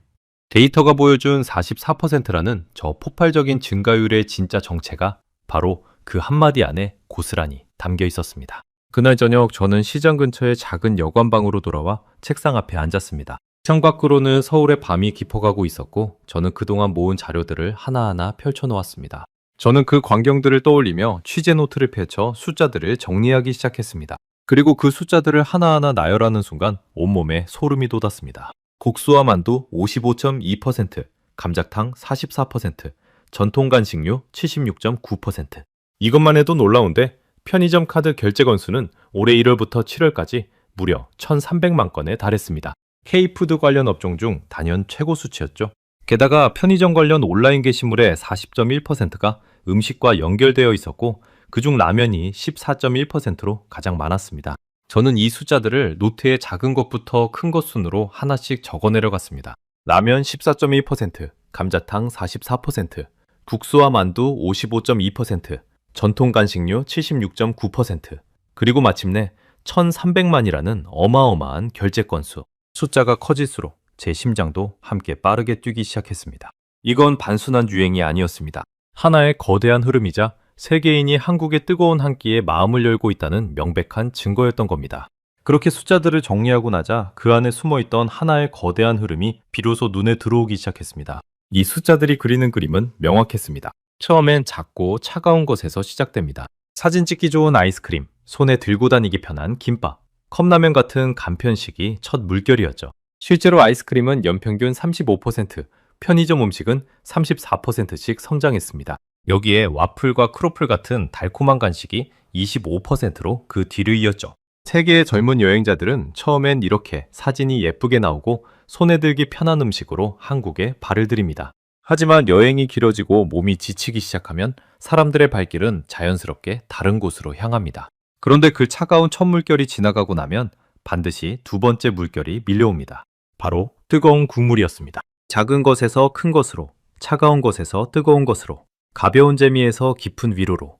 데이터가 보여준 44%라는 저 폭발적인 증가율의 진짜 정체가 바로 그 한마디 안에 고스란히 담겨 있었습니다. 그날 저녁 저는 시장 근처의 작은 여관방으로 돌아와 책상 앞에 앉았습니다. 창밖으로는 서울의 밤이 깊어가고 있었고 저는 그동안 모은 자료들을 하나하나 펼쳐놓았습니다. 저는 그 광경들을 떠올리며 취재 노트를 펼쳐 숫자들을 정리하기 시작했습니다. 그리고 그 숫자들을 하나하나 나열하는 순간 온몸에 소름이 돋았습니다. 국수와 만두 55.2%, 감자탕 44%, 전통 간식류 76.9%. 이것만 해도 놀라운데 편의점 카드 결제 건수는 올해 1월부터 7월까지 무려 1,300만 건에 달했습니다. K푸드 관련 업종 중 단연 최고 수치였죠. 게다가 편의점 관련 온라인 게시물의 40.1%가 음식과 연결되어 있었고 그중 라면이 14.1%로 가장 많았습니다. 저는 이 숫자들을 노트의 작은 것부터 큰 것 순으로 하나씩 적어 내려갔습니다. 라면 14.1%, 감자탕 44%, 국수와 만두 55.2%, 전통 간식류 76.9%, 그리고 마침내 1,300만이라는 어마어마한 결제 건수. 숫자가 커질수록 제 심장도 함께 빠르게 뛰기 시작했습니다. 이건 단순한 유행이 아니었습니다. 하나의 거대한 흐름이자 세계인이 한국의 뜨거운 한 끼에 마음을 열고 있다는 명백한 증거였던 겁니다. 그렇게 숫자들을 정리하고 나자 그 안에 숨어있던 하나의 거대한 흐름이 비로소 눈에 들어오기 시작했습니다. 이 숫자들이 그리는 그림은 명확했습니다. 처음엔 작고 차가운 것에서 시작됩니다. 사진 찍기 좋은 아이스크림, 손에 들고 다니기 편한 김밥, 컵라면 같은 간편식이 첫 물결이었죠. 실제로 아이스크림은 연평균 35%, 편의점 음식은 34%씩 성장했습니다. 여기에 와플과 크로플 같은 달콤한 간식이 25%로 그 뒤를 이었죠. 세계의 젊은 여행자들은 처음엔 이렇게 사진이 예쁘게 나오고 손에 들기 편한 음식으로 한국에 발을 들입니다. 하지만 여행이 길어지고 몸이 지치기 시작하면 사람들의 발길은 자연스럽게 다른 곳으로 향합니다. 그런데 그 차가운 첫 물결이 지나가고 나면 반드시 두 번째 물결이 밀려옵니다. 바로 뜨거운 국물이었습니다. 작은 것에서 큰 것으로, 차가운 것에서 뜨거운 것으로, 가벼운 재미에서 깊은 위로로.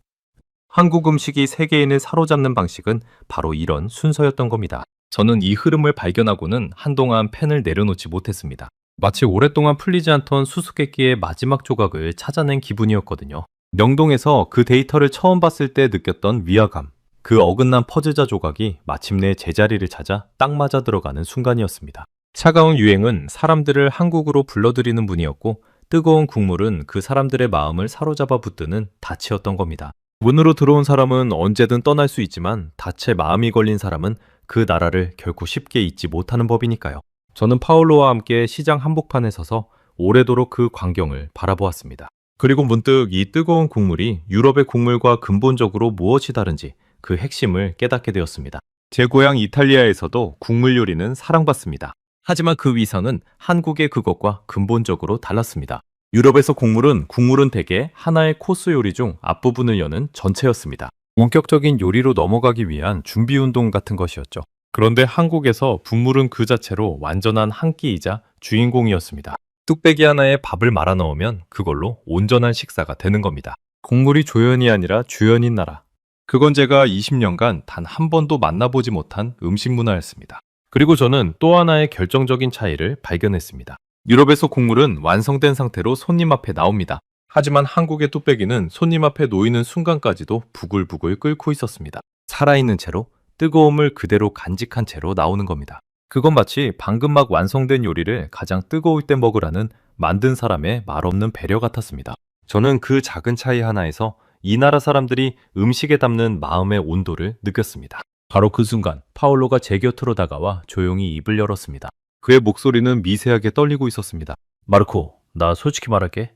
한국 음식이 세계인을 사로잡는 방식은 바로 이런 순서였던 겁니다. 저는 이 흐름을 발견하고는 한동안 펜을 내려놓지 못했습니다. 마치 오랫동안 풀리지 않던 수수께끼의 마지막 조각을 찾아낸 기분이었거든요. 명동에서 그 데이터를 처음 봤을 때 느꼈던 위화감, 그 어긋난 퍼즐자 조각이 마침내 제자리를 찾아 딱 맞아 들어가는 순간이었습니다. 차가운 유행은 사람들을 한국으로 불러들이는 분이었고 뜨거운 국물은 그 사람들의 마음을 사로잡아 붙드는 닻이었던 겁니다. 문으로 들어온 사람은 언제든 떠날 수 있지만 닻에 마음이 걸린 사람은 그 나라를 결코 쉽게 잊지 못하는 법이니까요. 저는 파울로와 함께 시장 한복판에 서서 오래도록 그 광경을 바라보았습니다. 그리고 문득 이 뜨거운 국물이 유럽의 국물과 근본적으로 무엇이 다른지 그 핵심을 깨닫게 되었습니다. 제 고향 이탈리아에서도 국물 요리는 사랑받습니다. 하지만 그 위상은 한국의 그것과 근본적으로 달랐습니다. 유럽에서 국물은 대개 하나의 코스 요리 중 앞부분을 여는 전체였습니다. 본격적인 요리로 넘어가기 위한 준비 운동 같은 것이었죠. 그런데 한국에서 국물은 그 자체로 완전한 한 끼이자 주인공이었습니다. 뚝배기 하나에 밥을 말아 넣으면 그걸로 온전한 식사가 되는 겁니다. 국물이 조연이 아니라 주연인 나라. 그건 제가 20년간 단 한 번도 만나보지 못한 음식 문화였습니다. 그리고 저는 또 하나의 결정적인 차이를 발견했습니다. 유럽에서 국물은 완성된 상태로 손님 앞에 나옵니다. 하지만 한국의 뚝배기는 손님 앞에 놓이는 순간까지도 부글부글 끓고 있었습니다. 살아있는 채로 뜨거움을 그대로 간직한 채로 나오는 겁니다. 그건 마치 방금 막 완성된 요리를 가장 뜨거울 때 먹으라는 만든 사람의 말없는 배려 같았습니다. 저는 그 작은 차이 하나에서 이 나라 사람들이 음식에 담는 마음의 온도를 느꼈습니다. 바로 그 순간 파울로가 제 곁으로 다가와 조용히 입을 열었습니다. 그의 목소리는 미세하게 떨리고 있었습니다. 마르코, 나 솔직히 말할게.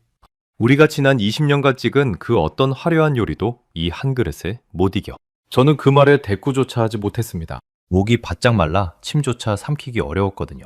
우리가 지난 20년간 찍은 그 어떤 화려한 요리도 이 한 그릇에 못 이겨. 저는 그 말에 대꾸조차 하지 못했습니다. 목이 바짝 말라 침조차 삼키기 어려웠거든요.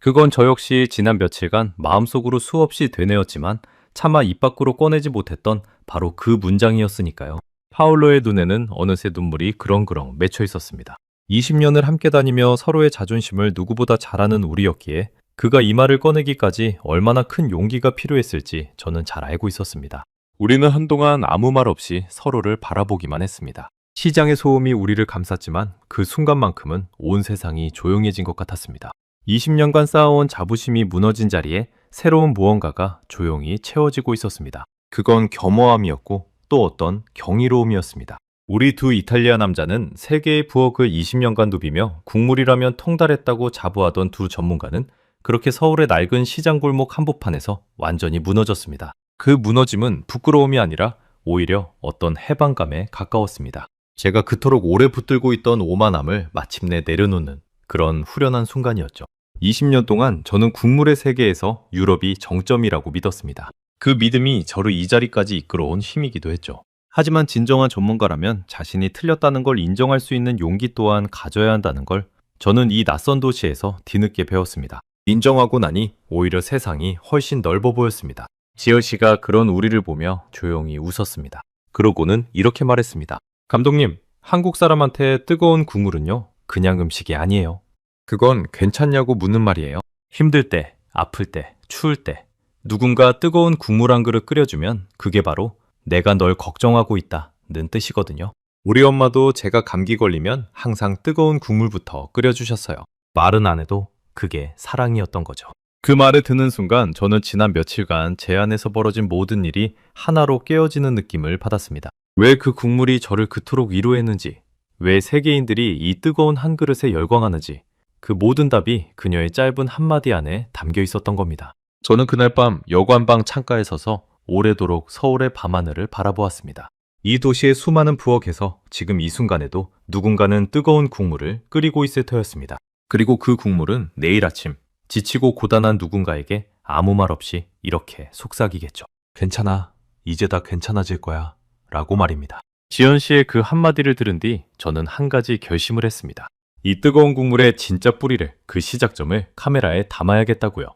그건 저 역시 지난 며칠간 마음속으로 수없이 되뇌었지만 차마 입 밖으로 꺼내지 못했던 바로 그 문장이었으니까요. 파울로의 눈에는 어느새 눈물이 그렁그렁 맺혀 있었습니다. 20년을 함께 다니며 서로의 자존심을 누구보다 잘 아는 우리였기에 그가 이 말을 꺼내기까지 얼마나 큰 용기가 필요했을지 저는 잘 알고 있었습니다. 우리는 한동안 아무 말 없이 서로를 바라보기만 했습니다. 시장의 소음이 우리를 감쌌지만 그 순간만큼은 온 세상이 조용해진 것 같았습니다. 20년간 쌓아온 자부심이 무너진 자리에 새로운 무언가가 조용히 채워지고 있었습니다. 그건 겸허함이었고 또 어떤 경이로움이었습니다. 우리 두 이탈리아 남자는 세계의 부엌을 20년간 누비며 국물이라면 통달했다고 자부하던 두 전문가는 그렇게 서울의 낡은 시장 골목 한복판에서 완전히 무너졌습니다. 그 무너짐은 부끄러움이 아니라 오히려 어떤 해방감에 가까웠습니다. 제가 그토록 오래 붙들고 있던 오만함을 마침내 내려놓는 그런 후련한 순간이었죠. 20년 동안 저는 국물의 세계에서 유럽이 정점이라고 믿었습니다. 그 믿음이 저를 이 자리까지 이끌어온 힘이기도 했죠. 하지만 진정한 전문가라면 자신이 틀렸다는 걸 인정할 수 있는 용기 또한 가져야 한다는 걸 저는 이 낯선 도시에서 뒤늦게 배웠습니다. 인정하고 나니 오히려 세상이 훨씬 넓어 보였습니다. 지열 씨가 그런 우리를 보며 조용히 웃었습니다. 그러고는 이렇게 말했습니다. 감독님, 한국 사람한테 뜨거운 국물은요, 그냥 음식이 아니에요. 그건 괜찮냐고 묻는 말이에요. 힘들 때, 아플 때, 추울 때 누군가 뜨거운 국물 한 그릇 끓여주면 그게 바로 내가 널 걱정하고 있다는 뜻이거든요. 우리 엄마도 제가 감기 걸리면 항상 뜨거운 국물부터 끓여주셨어요. 말은 안 해도 그게 사랑이었던 거죠. 그 말을 듣는 순간 저는 지난 며칠간 제 안에서 벌어진 모든 일이 하나로 깨어지는 느낌을 받았습니다. 왜 그 국물이 저를 그토록 위로했는지, 왜 세계인들이 이 뜨거운 한 그릇에 열광하는지, 그 모든 답이 그녀의 짧은 한마디 안에 담겨 있었던 겁니다. 저는 그날 밤 여관방 창가에 서서 오래도록 서울의 밤하늘을 바라보았습니다. 이 도시의 수많은 부엌에서 지금 이 순간에도 누군가는 뜨거운 국물을 끓이고 있을 터였습니다. 그리고 그 국물은 내일 아침 지치고 고단한 누군가에게 아무 말 없이 이렇게 속삭이겠죠. 괜찮아. 이제 다 괜찮아질 거야. 라고 말입니다. 지연 씨의 그 한마디를 들은 뒤 저는 한 가지 결심을 했습니다. 이 뜨거운 국물의 진짜 뿌리를, 그 시작점을 카메라에 담아야겠다고요.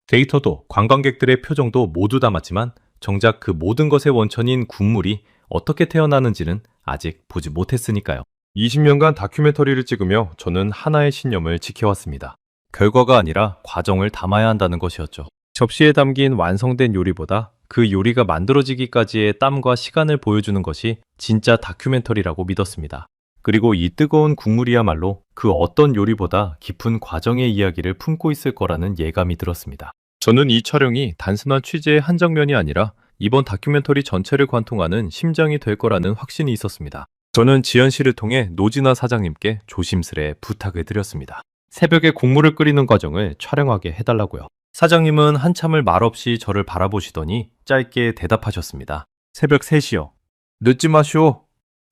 데이터도 관광객들의 표정도 모두 담았지만 정작 그 모든 것의 원천인 국물이 어떻게 태어나는지는 아직 보지 못했으니까요. 20년간 다큐멘터리를 찍으며 저는 하나의 신념을 지켜왔습니다. 결과가 아니라 과정을 담아야 한다는 것이었죠. 접시에 담긴 완성된 요리보다 그 요리가 만들어지기까지의 땀과 시간을 보여주는 것이 진짜 다큐멘터리라고 믿었습니다. 그리고 이 뜨거운 국물이야말로 그 어떤 요리보다 깊은 과정의 이야기를 품고 있을 거라는 예감이 들었습니다. 저는 이 촬영이 단순한 취재의 한 장면이 아니라 이번 다큐멘터리 전체를 관통하는 심장이 될 거라는 확신이 있었습니다. 저는 지연 씨를 통해 노진아 사장님께 조심스레 부탁을 드렸습니다. 새벽에 국물을 끓이는 과정을 촬영하게 해달라고요. 사장님은 한참을 말없이 저를 바라보시더니 짧게 대답하셨습니다. 새벽 3시요. 늦지 마시오.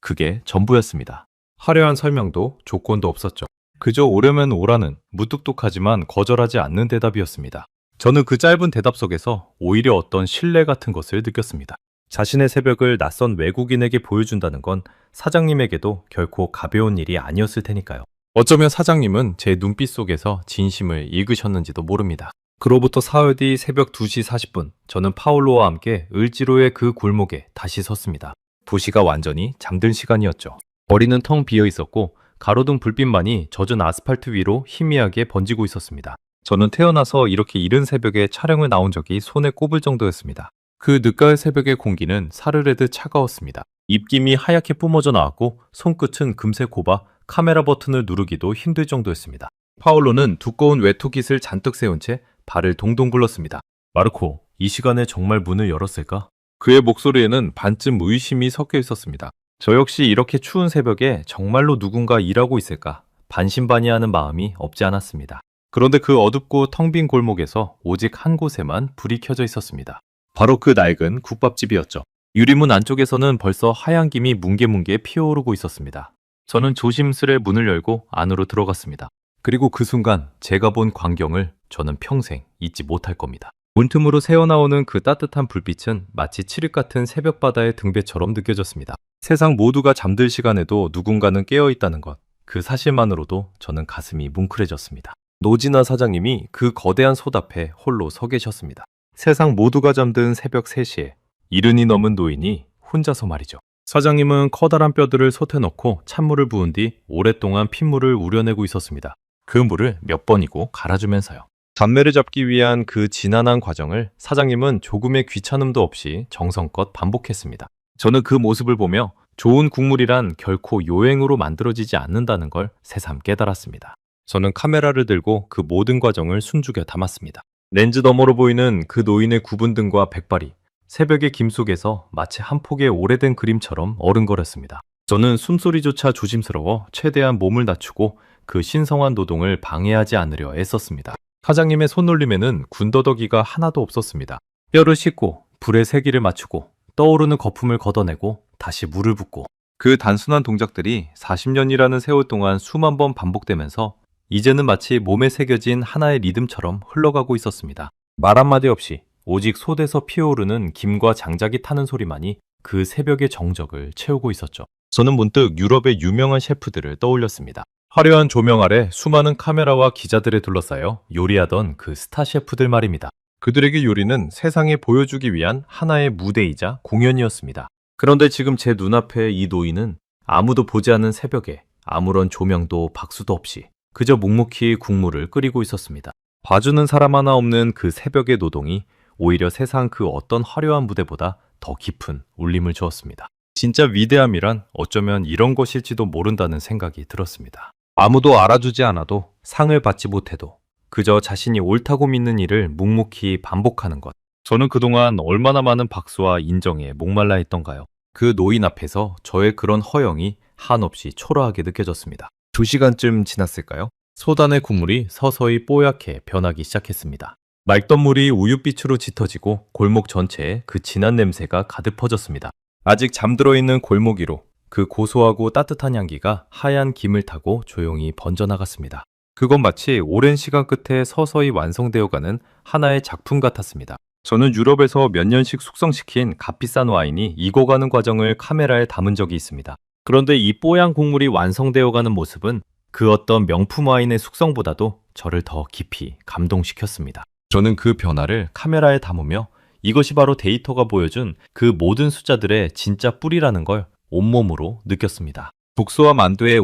그게 전부였습니다. 화려한 설명도 조건도 없었죠. 그저 오려면 오라는 무뚝뚝하지만 거절하지 않는 대답이었습니다. 저는 그 짧은 대답 속에서 오히려 어떤 신뢰 같은 것을 느꼈습니다. 자신의 새벽을 낯선 외국인에게 보여준다는 건 사장님에게도 결코 가벼운 일이 아니었을 테니까요. 어쩌면 사장님은 제 눈빛 속에서 진심을 읽으셨는지도 모릅니다. 그로부터 사흘 뒤 새벽 2시 40분, 저는 파울로와 함께 을지로의 그 골목에 다시 섰습니다. 도시가 완전히 잠든 시간이었죠. 거리는 텅 비어 있었고 가로등 불빛만이 젖은 아스팔트 위로 희미하게 번지고 있었습니다. 저는 태어나서 이렇게 이른 새벽에 촬영을 나온 적이 손에 꼽을 정도였습니다. 그 늦가을 새벽의 공기는 사르르듯 차가웠습니다. 입김이 하얗게 뿜어져 나왔고 손끝은 금세 곱아 카메라 버튼을 누르기도 힘들 정도였습니다. 파울로는 두꺼운 외투깃을 잔뜩 세운 채 발을 동동 굴렀습니다. 마르코, 이 시간에 정말 문을 열었을까? 그의 목소리에는 반쯤 의심이 섞여 있었습니다. 저 역시 이렇게 추운 새벽에 정말로 누군가 일하고 있을까? 반신반의하는 마음이 없지 않았습니다. 그런데 그 어둡고 텅 빈 골목에서 오직 한 곳에만 불이 켜져 있었습니다. 바로 그 낡은 국밥집이었죠. 유리문 안쪽에서는 벌써 하얀 김이 뭉게뭉게 피어오르고 있었습니다. 저는 조심스레 문을 열고 안으로 들어갔습니다. 그리고 그 순간 제가 본 광경을 저는 평생 잊지 못할 겁니다. 문틈으로 새어나오는 그 따뜻한 불빛은 마치 칠흑 같은 새벽바다의 등배처럼 느껴졌습니다. 세상 모두가 잠들 시간에도 누군가는 깨어있다는 것, 그 사실만으로도 저는 가슴이 뭉클해졌습니다. 노진아 사장님이 그 거대한 솥 앞에 홀로 서 계셨습니다. 세상 모두가 잠든 새벽 3시에 이른이 넘은 노인이 혼자서 말이죠. 사장님은 커다란 뼈들을 솥에 넣고 찬물을 부은 뒤 오랫동안 핏물을 우려내고 있었습니다. 그 물을 몇 번이고 갈아주면서요. 잡내를 잡기 위한 그 지난한 과정을 사장님은 조금의 귀찮음도 없이 정성껏 반복했습니다. 저는 그 모습을 보며 좋은 국물이란 결코 요행으로 만들어지지 않는다는 걸 새삼 깨달았습니다. 저는 카메라를 들고 그 모든 과정을 숨죽여 담았습니다. 렌즈 너머로 보이는 그 노인의 굽은 등과 백발이 새벽의 김 속에서 마치 한 폭의 오래된 그림처럼 어른거렸습니다. 저는 숨소리조차 조심스러워 최대한 몸을 낮추고 그 신성한 노동을 방해하지 않으려 애썼습니다. 사장님의 손놀림에는 군더더기가 하나도 없었습니다. 뼈를 씻고 불에 세기를 맞추고 떠오르는 거품을 걷어내고 다시 물을 붓고 그 단순한 동작들이 40년이라는 세월 동안 수만 번 반복되면서 이제는 마치 몸에 새겨진 하나의 리듬처럼 흘러가고 있었습니다. 말 한마디 없이 오직 솥에서 피어오르는 김과 장작이 타는 소리만이 그 새벽의 정적을 채우고 있었죠. 저는 문득 유럽의 유명한 셰프들을 떠올렸습니다. 화려한 조명 아래 수많은 카메라와 기자들에 둘러싸여 요리하던 그 스타 셰프들 말입니다. 그들에게 요리는 세상에 보여주기 위한 하나의 무대이자 공연이었습니다. 그런데 지금 제 눈앞에 이 노인은 아무도 보지 않는 새벽에 아무런 조명도 박수도 없이 그저 묵묵히 국물을 끓이고 있었습니다. 봐주는 사람 하나 없는 그 새벽의 노동이 오히려 세상 그 어떤 화려한 무대보다 더 깊은 울림을 주었습니다. 진짜 위대함이란 어쩌면 이런 것일지도 모른다는 생각이 들었습니다. 아무도 알아주지 않아도 상을 받지 못해도 그저 자신이 옳다고 믿는 일을 묵묵히 반복하는 것. 저는 그동안 얼마나 많은 박수와 인정에 목말라 했던가요? 그 노인 앞에서 저의 그런 허영이 한없이 초라하게 느껴졌습니다. 2시간쯤 지났을까요? 솥안의 국물이 서서히 뽀얗게 변하기 시작했습니다. 맑던 물이 우윳빛으로 짙어지고 골목 전체에 그 진한 냄새가 가득 퍼졌습니다. 아직 잠들어 있는 골목 위로 그 고소하고 따뜻한 향기가 하얀 김을 타고 조용히 번져나갔습니다. 그건 마치 오랜 시간 끝에 서서히 완성되어가는 하나의 작품 같았습니다. 저는 유럽에서 몇 년씩 숙성시킨 값비싼 와인이 익어가는 과정을 카메라에 담은 적이 있습니다. 그런데 이 뽀얀 국물이 완성되어가는 모습은 그 어떤 명품 와인의 숙성보다도 저를 더 깊이 감동시켰습니다. 저는 그 변화를 카메라에 담으며 이것이 바로 데이터가 보여준 그 모든 숫자들의 진짜 뿌리라는 걸 온몸으로 느꼈습니다. 국수와 만두의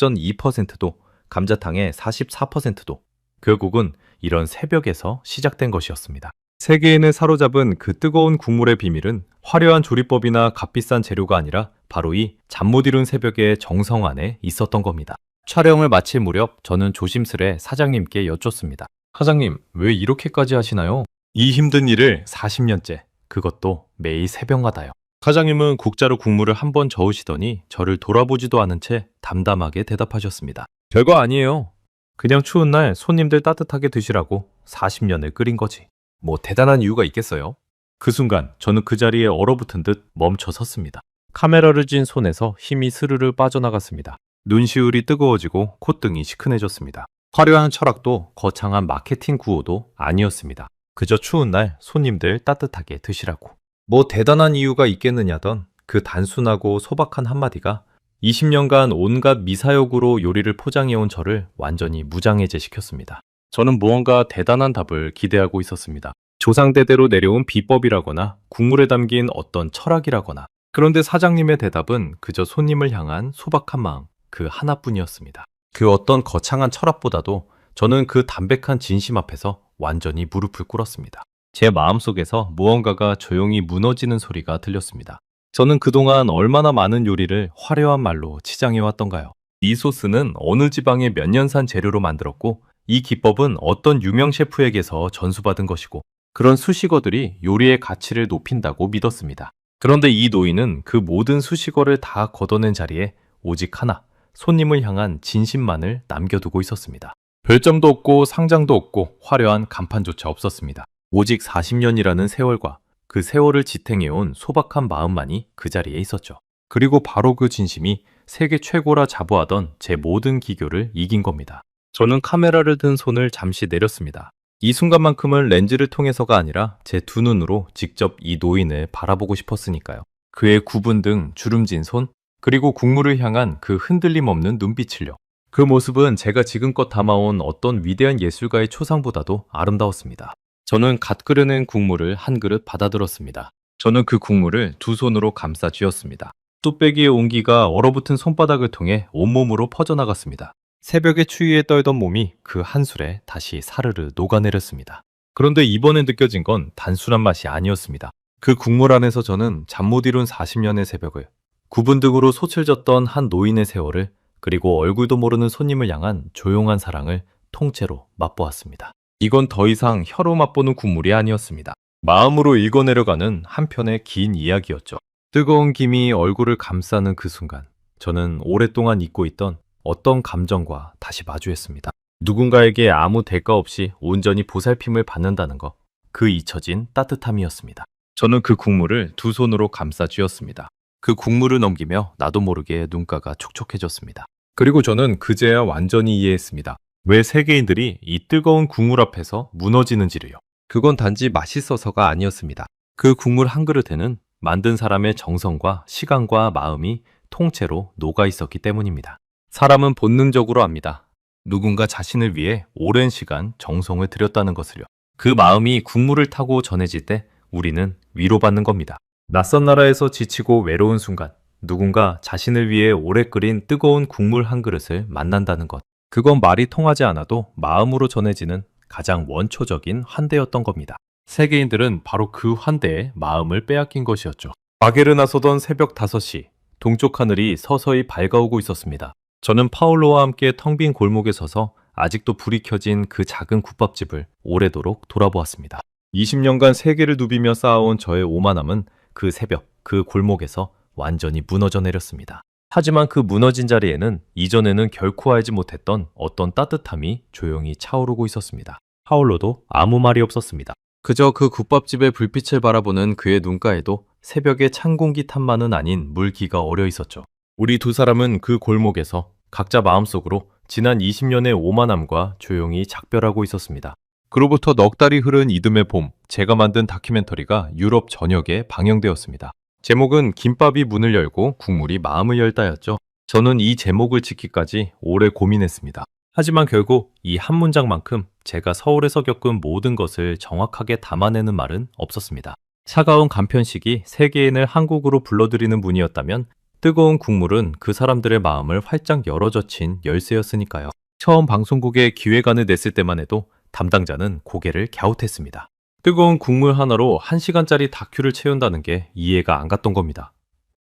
55.2%도 감자탕의 44%도 결국은 이런 새벽에서 시작된 것이었습니다. 세계인을 사로잡은 그 뜨거운 국물의 비밀은 화려한 조리법이나 값비싼 재료가 아니라 바로 이 잠 못 이룬 새벽의 정성 안에 있었던 겁니다. 촬영을 마칠 무렵 저는 조심스레 사장님께 여쭙습니다. 사장님, 왜 이렇게까지 하시나요? 이 힘든 일을 40년째, 그것도 매일 새벽마다요. 사장님은 국자로 국물을 한 번 저으시더니 저를 돌아보지도 않은 채 담담하게 대답하셨습니다. 별거 아니에요. 그냥 추운 날 손님들 따뜻하게 드시라고 40년을 끓인 거지. 뭐 대단한 이유가 있겠어요? 그 순간 저는 그 자리에 얼어붙은 듯 멈춰 섰습니다. 카메라를 쥔 손에서 힘이 스르르 빠져나갔습니다. 눈시울이 뜨거워지고 콧등이 시큰해졌습니다. 화려한 철학도 거창한 마케팅 구호도 아니었습니다. 그저 추운 날 손님들 따뜻하게 드시라고. 뭐 대단한 이유가 있겠느냐던 그 단순하고 소박한 한마디가 20년간 온갖 미사역으로 요리를 포장해온 저를 완전히 무장해제시켰습니다. 저는 무언가 대단한 답을 기대하고 있었습니다. 조상대대로 내려온 비법이라거나 국물에 담긴 어떤 철학이라거나. 그런데 사장님의 대답은 그저 손님을 향한 소박한 마음 그 하나뿐이었습니다. 그 어떤 거창한 철학보다도 저는 그 담백한 진심 앞에서 완전히 무릎을 꿇었습니다. 제 마음속에서 무언가가 조용히 무너지는 소리가 들렸습니다. 저는 그동안 얼마나 많은 요리를 화려한 말로 치장해왔던가요? 이 소스는 어느 지방의 몇 년 산 재료로 만들었고 이 기법은 어떤 유명 셰프에게서 전수받은 것이고 그런 수식어들이 요리의 가치를 높인다고 믿었습니다. 그런데 이 노인은 그 모든 수식어를 다 걷어낸 자리에 오직 하나, 손님을 향한 진심만을 남겨두고 있었습니다. 별점도 없고 상장도 없고 화려한 간판조차 없었습니다. 오직 40년이라는 세월과 그 세월을 지탱해온 소박한 마음만이 그 자리에 있었죠. 그리고 바로 그 진심이 세계 최고라 자부하던 제 모든 기교를 이긴 겁니다. 저는 카메라를 든 손을 잠시 내렸습니다. 이 순간만큼은 렌즈를 통해서가 아니라 제 두 눈으로 직접 이 노인을 바라보고 싶었으니까요. 그의 굽은 등 주름진 손, 그리고 국물을 향한 그 흔들림 없는 눈빛을요. 그 모습은 제가 지금껏 담아온 어떤 위대한 예술가의 초상보다도 아름다웠습니다. 저는 갓 끓여낸 국물을 한 그릇 받아들었습니다. 저는 그 국물을 두 손으로 감싸 쥐었습니다. 뚝배기의 온기가 얼어붙은 손바닥을 통해 온몸으로 퍼져나갔습니다. 새벽의 추위에 떨던 몸이 그 한술에 다시 사르르 녹아내렸습니다. 그런데 이번에 느껴진 건 단순한 맛이 아니었습니다. 그 국물 안에서 저는 잠 못 이룬 40년의 새벽을, 구분 등으로 소칠졌던 한 노인의 세월을, 그리고 얼굴도 모르는 손님을 향한 조용한 사랑을 통째로 맛보았습니다. 이건 더 이상 혀로 맛보는 국물이 아니었습니다. 마음으로 읽어내려가는 한편의 긴 이야기였죠. 뜨거운 김이 얼굴을 감싸는 그 순간, 저는 오랫동안 잊고 있던 어떤 감정과 다시 마주했습니다. 누군가에게 아무 대가 없이 온전히 보살핌을 받는다는 것, 그 잊혀진 따뜻함이었습니다. 저는 그 국물을 두 손으로 감싸 쥐었습니다. 그 국물을 넘기며 나도 모르게 눈가가 촉촉해졌습니다. 그리고 저는 그제야 완전히 이해했습니다. 왜 세계인들이 이 뜨거운 국물 앞에서 무너지는지를요. 그건 단지 맛있어서가 아니었습니다. 그 국물 한 그릇에는 만든 사람의 정성과 시간과 마음이 통째로 녹아 있었기 때문입니다. 사람은 본능적으로 압니다. 누군가 자신을 위해 오랜 시간 정성을 들였다는 것을요. 그 마음이 국물을 타고 전해질 때 우리는 위로받는 겁니다. 낯선 나라에서 지치고 외로운 순간, 누군가 자신을 위해 오래 끓인 뜨거운 국물 한 그릇을 만난다는 것. 그건 말이 통하지 않아도 마음으로 전해지는 가장 원초적인 환대였던 겁니다. 세계인들은 바로 그 환대에 마음을 빼앗긴 것이었죠. 바게르 나서던 새벽 5시, 동쪽 하늘이 서서히 밝아오고 있었습니다. 저는 파울로와 함께 텅 빈 골목에 서서 아직도 불이 켜진 그 작은 국밥집을 오래도록 돌아보았습니다. 20년간 세계를 누비며 쌓아온 저의 오만함은 그 새벽, 그 골목에서 완전히 무너져 내렸습니다. 하지만 그 무너진 자리에는 이전에는 결코 알지 못했던 어떤 따뜻함이 조용히 차오르고 있었습니다. 파울로도 아무 말이 없었습니다. 그저 그 국밥집의 불빛을 바라보는 그의 눈가에도 새벽의 찬 공기 탓만은 아닌 물기가 어려 있었죠. 우리 두 사람은 그 골목에서 각자 마음속으로 지난 20년의 오만함과 조용히 작별하고 있었습니다. 그로부터 넉 달이 흐른 이듬해 봄, 제가 만든 다큐멘터리가 유럽 전역에 방영되었습니다. 제목은 김밥이 문을 열고 국물이 마음을 열다였죠. 저는 이 제목을 짓기까지 오래 고민했습니다. 하지만 결국 이 한 문장만큼 제가 서울에서 겪은 모든 것을 정확하게 담아내는 말은 없었습니다. 차가운 간편식이 세계인을 한국으로 불러들이는 분이었다면 뜨거운 국물은 그 사람들의 마음을 활짝 열어젖힌 열쇠였으니까요. 처음 방송국에 기획안을 냈을 때만 해도 담당자는 고개를 갸웃했습니다. 뜨거운 국물 하나로 1시간짜리 다큐를 채운다는 게 이해가 안 갔던 겁니다.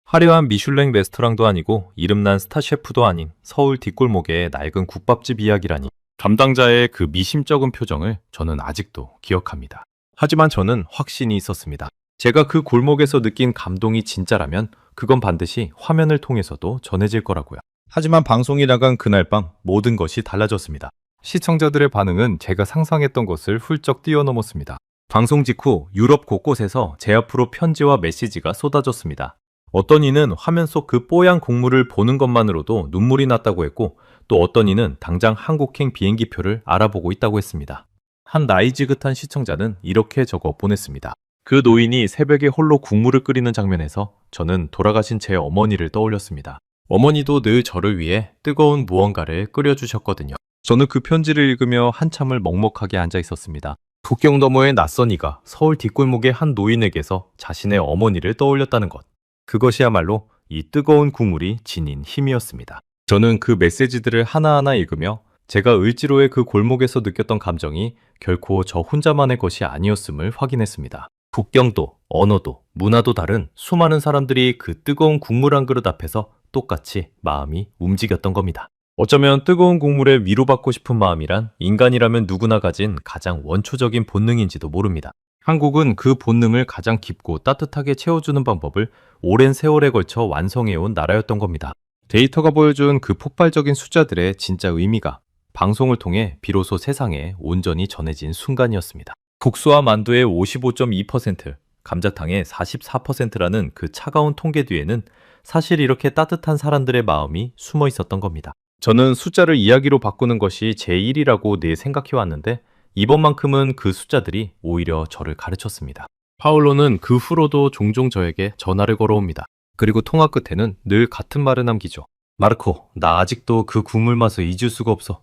화려한 미슐랭 레스토랑도 아니고 이름난 스타 셰프도 아닌 서울 뒷골목의 낡은 국밥집 이야기라니. 담당자의 그 미심쩍은 표정을 저는 아직도 기억합니다. 하지만 저는 확신이 있었습니다. 제가 그 골목에서 느낀 감동이 진짜라면 그건 반드시 화면을 통해서도 전해질 거라고요. 하지만 방송이 나간 그날 밤 모든 것이 달라졌습니다. 시청자들의 반응은 제가 상상했던 것을 훌쩍 뛰어넘었습니다. 방송 직후 유럽 곳곳에서 제 앞으로 편지와 메시지가 쏟아졌습니다. 어떤 이는 화면 속 그 뽀얀 국물을 보는 것만으로도 눈물이 났다고 했고, 또 어떤 이는 당장 한국행 비행기표를 알아보고 있다고 했습니다. 한 나이 지긋한 시청자는 이렇게 적어 보냈습니다. 그 노인이 새벽에 홀로 국물을 끓이는 장면에서 저는 돌아가신 제 어머니를 떠올렸습니다. 어머니도 늘 저를 위해 뜨거운 무언가를 끓여주셨거든요. 저는 그 편지를 읽으며 한참을 먹먹하게 앉아 있었습니다. 국경 너머의 낯선 이가 서울 뒷골목의 한 노인에게서 자신의 어머니를 떠올렸다는 것. 그것이야말로 이 뜨거운 국물이 지닌 힘이었습니다. 저는 그 메시지들을 하나하나 읽으며 제가 을지로의 그 골목에서 느꼈던 감정이 결코 저 혼자만의 것이 아니었음을 확인했습니다. 국경도, 언어도, 문화도 다른 수많은 사람들이 그 뜨거운 국물 한 그릇 앞에서 똑같이 마음이 움직였던 겁니다. 어쩌면 뜨거운 국물에 위로받고 싶은 마음이란 인간이라면 누구나 가진 가장 원초적인 본능인지도 모릅니다. 한국은 그 본능을 가장 깊고 따뜻하게 채워주는 방법을 오랜 세월에 걸쳐 완성해온 나라였던 겁니다. 데이터가 보여준 그 폭발적인 숫자들의 진짜 의미가 방송을 통해 비로소 세상에 온전히 전해진 순간이었습니다. 국수와 만두의 55.2%, 감자탕의 44%라는 그 차가운 통계 뒤에는 사실 이렇게 따뜻한 사람들의 마음이 숨어 있었던 겁니다. 저는 숫자를 이야기로 바꾸는 것이 제 일이라고 늘 생각해왔는데 이번만큼은 그 숫자들이 오히려 저를 가르쳤습니다. 파울로는 그 후로도 종종 저에게 전화를 걸어옵니다. 그리고 통화 끝에는 늘 같은 말을 남기죠. 마르코, 나 아직도 그 국물 맛을 잊을 수가 없어.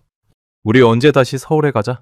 우리 언제 다시 서울에 가자?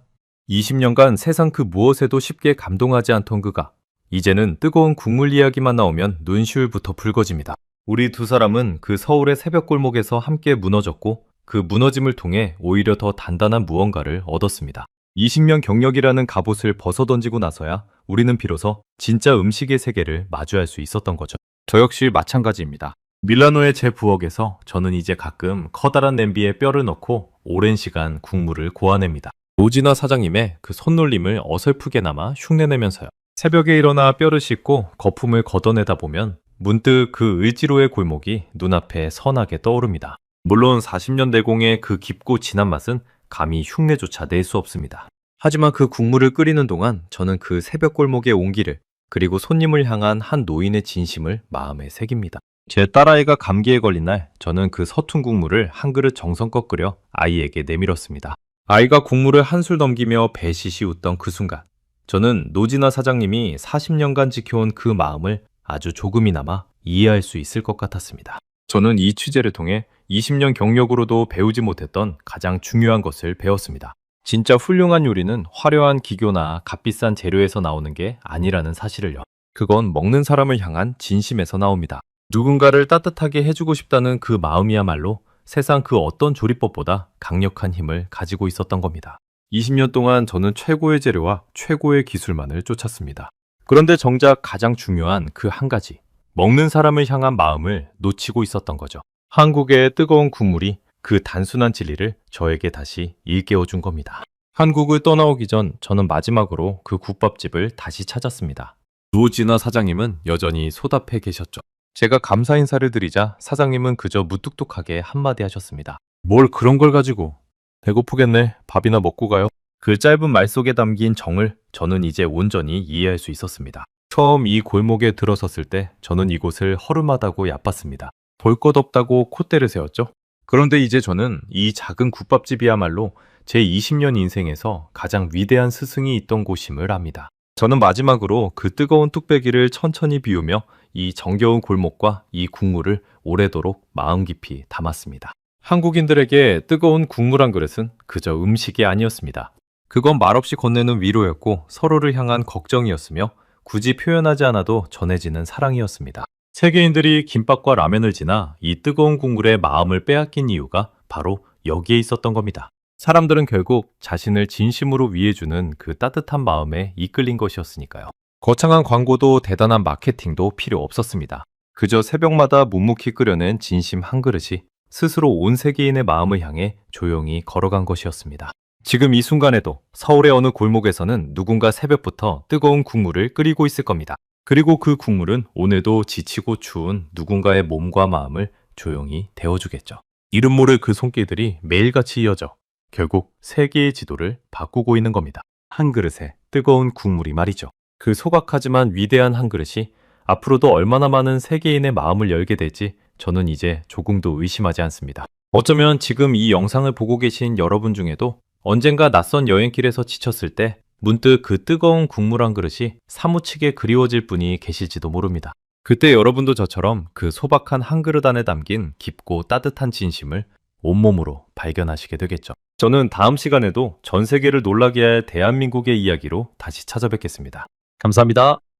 20년간 세상 그 무엇에도 쉽게 감동하지 않던 그가 이제는 뜨거운 국물 이야기만 나오면 눈시울부터 붉어집니다. 우리 두 사람은 그 서울의 새벽 골목에서 함께 무너졌고 그 무너짐을 통해 오히려 더 단단한 무언가를 얻었습니다. 20년 경력이라는 갑옷을 벗어던지고 나서야 우리는 비로소 진짜 음식의 세계를 마주할 수 있었던 거죠. 저 역시 마찬가지입니다. 밀라노의 제 부엌에서 저는 이제 가끔 커다란 냄비에 뼈를 넣고 오랜 시간 국물을 고아냅니다. 노진아 사장님의 그 손놀림을 어설프게나마 흉내내면서요. 새벽에 일어나 뼈를 씻고 거품을 걷어내다 보면 문득 그 을지로의 골목이 눈앞에 선하게 떠오릅니다. 물론 40년 내공의 그 깊고 진한 맛은 감히 흉내조차 낼 수 없습니다. 하지만 그 국물을 끓이는 동안 저는 그 새벽 골목의 온기를 그리고 손님을 향한 한 노인의 진심을 마음에 새깁니다. 제 딸아이가 감기에 걸린 날 저는 그 서툰 국물을 한 그릇 정성껏 끓여 아이에게 내밀었습니다. 아이가 국물을 한술 넘기며 배시시 웃던 그 순간 저는 노진아 사장님이 40년간 지켜온 그 마음을 아주 조금이나마 이해할 수 있을 것 같았습니다. 저는 이 취재를 통해 20년 경력으로도 배우지 못했던 가장 중요한 것을 배웠습니다. 진짜 훌륭한 요리는 화려한 기교나 값비싼 재료에서 나오는 게 아니라는 사실을요. 그건 먹는 사람을 향한 진심에서 나옵니다. 누군가를 따뜻하게 해주고 싶다는 그 마음이야말로 세상 그 어떤 조리법보다 강력한 힘을 가지고 있었던 겁니다. 20년 동안 저는 최고의 재료와 최고의 기술만을 쫓았습니다. 그런데 정작 가장 중요한 그 한 가지, 먹는 사람을 향한 마음을 놓치고 있었던 거죠. 한국의 뜨거운 국물이 그 단순한 진리를 저에게 다시 일깨워 준 겁니다. 한국을 떠나오기 전 저는 마지막으로 그 국밥집을 다시 찾았습니다. 노진아 사장님은 여전히 소답해 계셨죠. 제가 감사 인사를 드리자 사장님은 그저 무뚝뚝하게 한마디 하셨습니다. 뭘 그런 걸 가지고. 배고프겠네. 밥이나 먹고 가요. 그 짧은 말 속에 담긴 정을 저는 이제 온전히 이해할 수 있었습니다. 처음 이 골목에 들어섰을 때 저는 이곳을 허름하다고 얕봤습니다. 볼 것 없다고 콧대를 세웠죠. 그런데 이제 저는 이 작은 국밥집이야말로 제 20년 인생에서 가장 위대한 스승이 있던 곳임을 압니다. 저는 마지막으로 그 뜨거운 뚝배기를 천천히 비우며 이 정겨운 골목과 이 국물을 오래도록 마음 깊이 담았습니다. 한국인들에게 뜨거운 국물 한 그릇은 그저 음식이 아니었습니다. 그건 말없이 건네는 위로였고 서로를 향한 걱정이었으며 굳이 표현하지 않아도 전해지는 사랑이었습니다. 세계인들이 김밥과 라면을 지나 이 뜨거운 국물에 마음을 빼앗긴 이유가 바로 여기에 있었던 겁니다. 사람들은 결국 자신을 진심으로 위해주는 그 따뜻한 마음에 이끌린 것이었으니까요. 거창한 광고도 대단한 마케팅도 필요 없었습니다. 그저 새벽마다 묵묵히 끓여낸 진심 한 그릇이 스스로 온 세계인의 마음을 향해 조용히 걸어간 것이었습니다. 지금 이 순간에도 서울의 어느 골목에서는 누군가 새벽부터 뜨거운 국물을 끓이고 있을 겁니다. 그리고 그 국물은 오늘도 지치고 추운 누군가의 몸과 마음을 조용히 데워주겠죠. 이름 모를 그 손길들이 매일같이 이어져 결국 세계의 지도를 바꾸고 있는 겁니다. 한 그릇에 뜨거운 국물이 말이죠. 그 소박하지만 위대한 한 그릇이 앞으로도 얼마나 많은 세계인의 마음을 열게 될지 저는 이제 조금도 의심하지 않습니다. 어쩌면 지금 이 영상을 보고 계신 여러분 중에도 언젠가 낯선 여행길에서 지쳤을 때 문득 그 뜨거운 국물 한 그릇이 사무치게 그리워질 분이 계실지도 모릅니다. 그때 여러분도 저처럼 그 소박한 한 그릇 안에 담긴 깊고 따뜻한 진심을 온몸으로 발견하시게 되겠죠. 저는 다음 시간에도 전 세계를 놀라게 할 대한민국의 이야기로 다시 찾아뵙겠습니다. 감사합니다.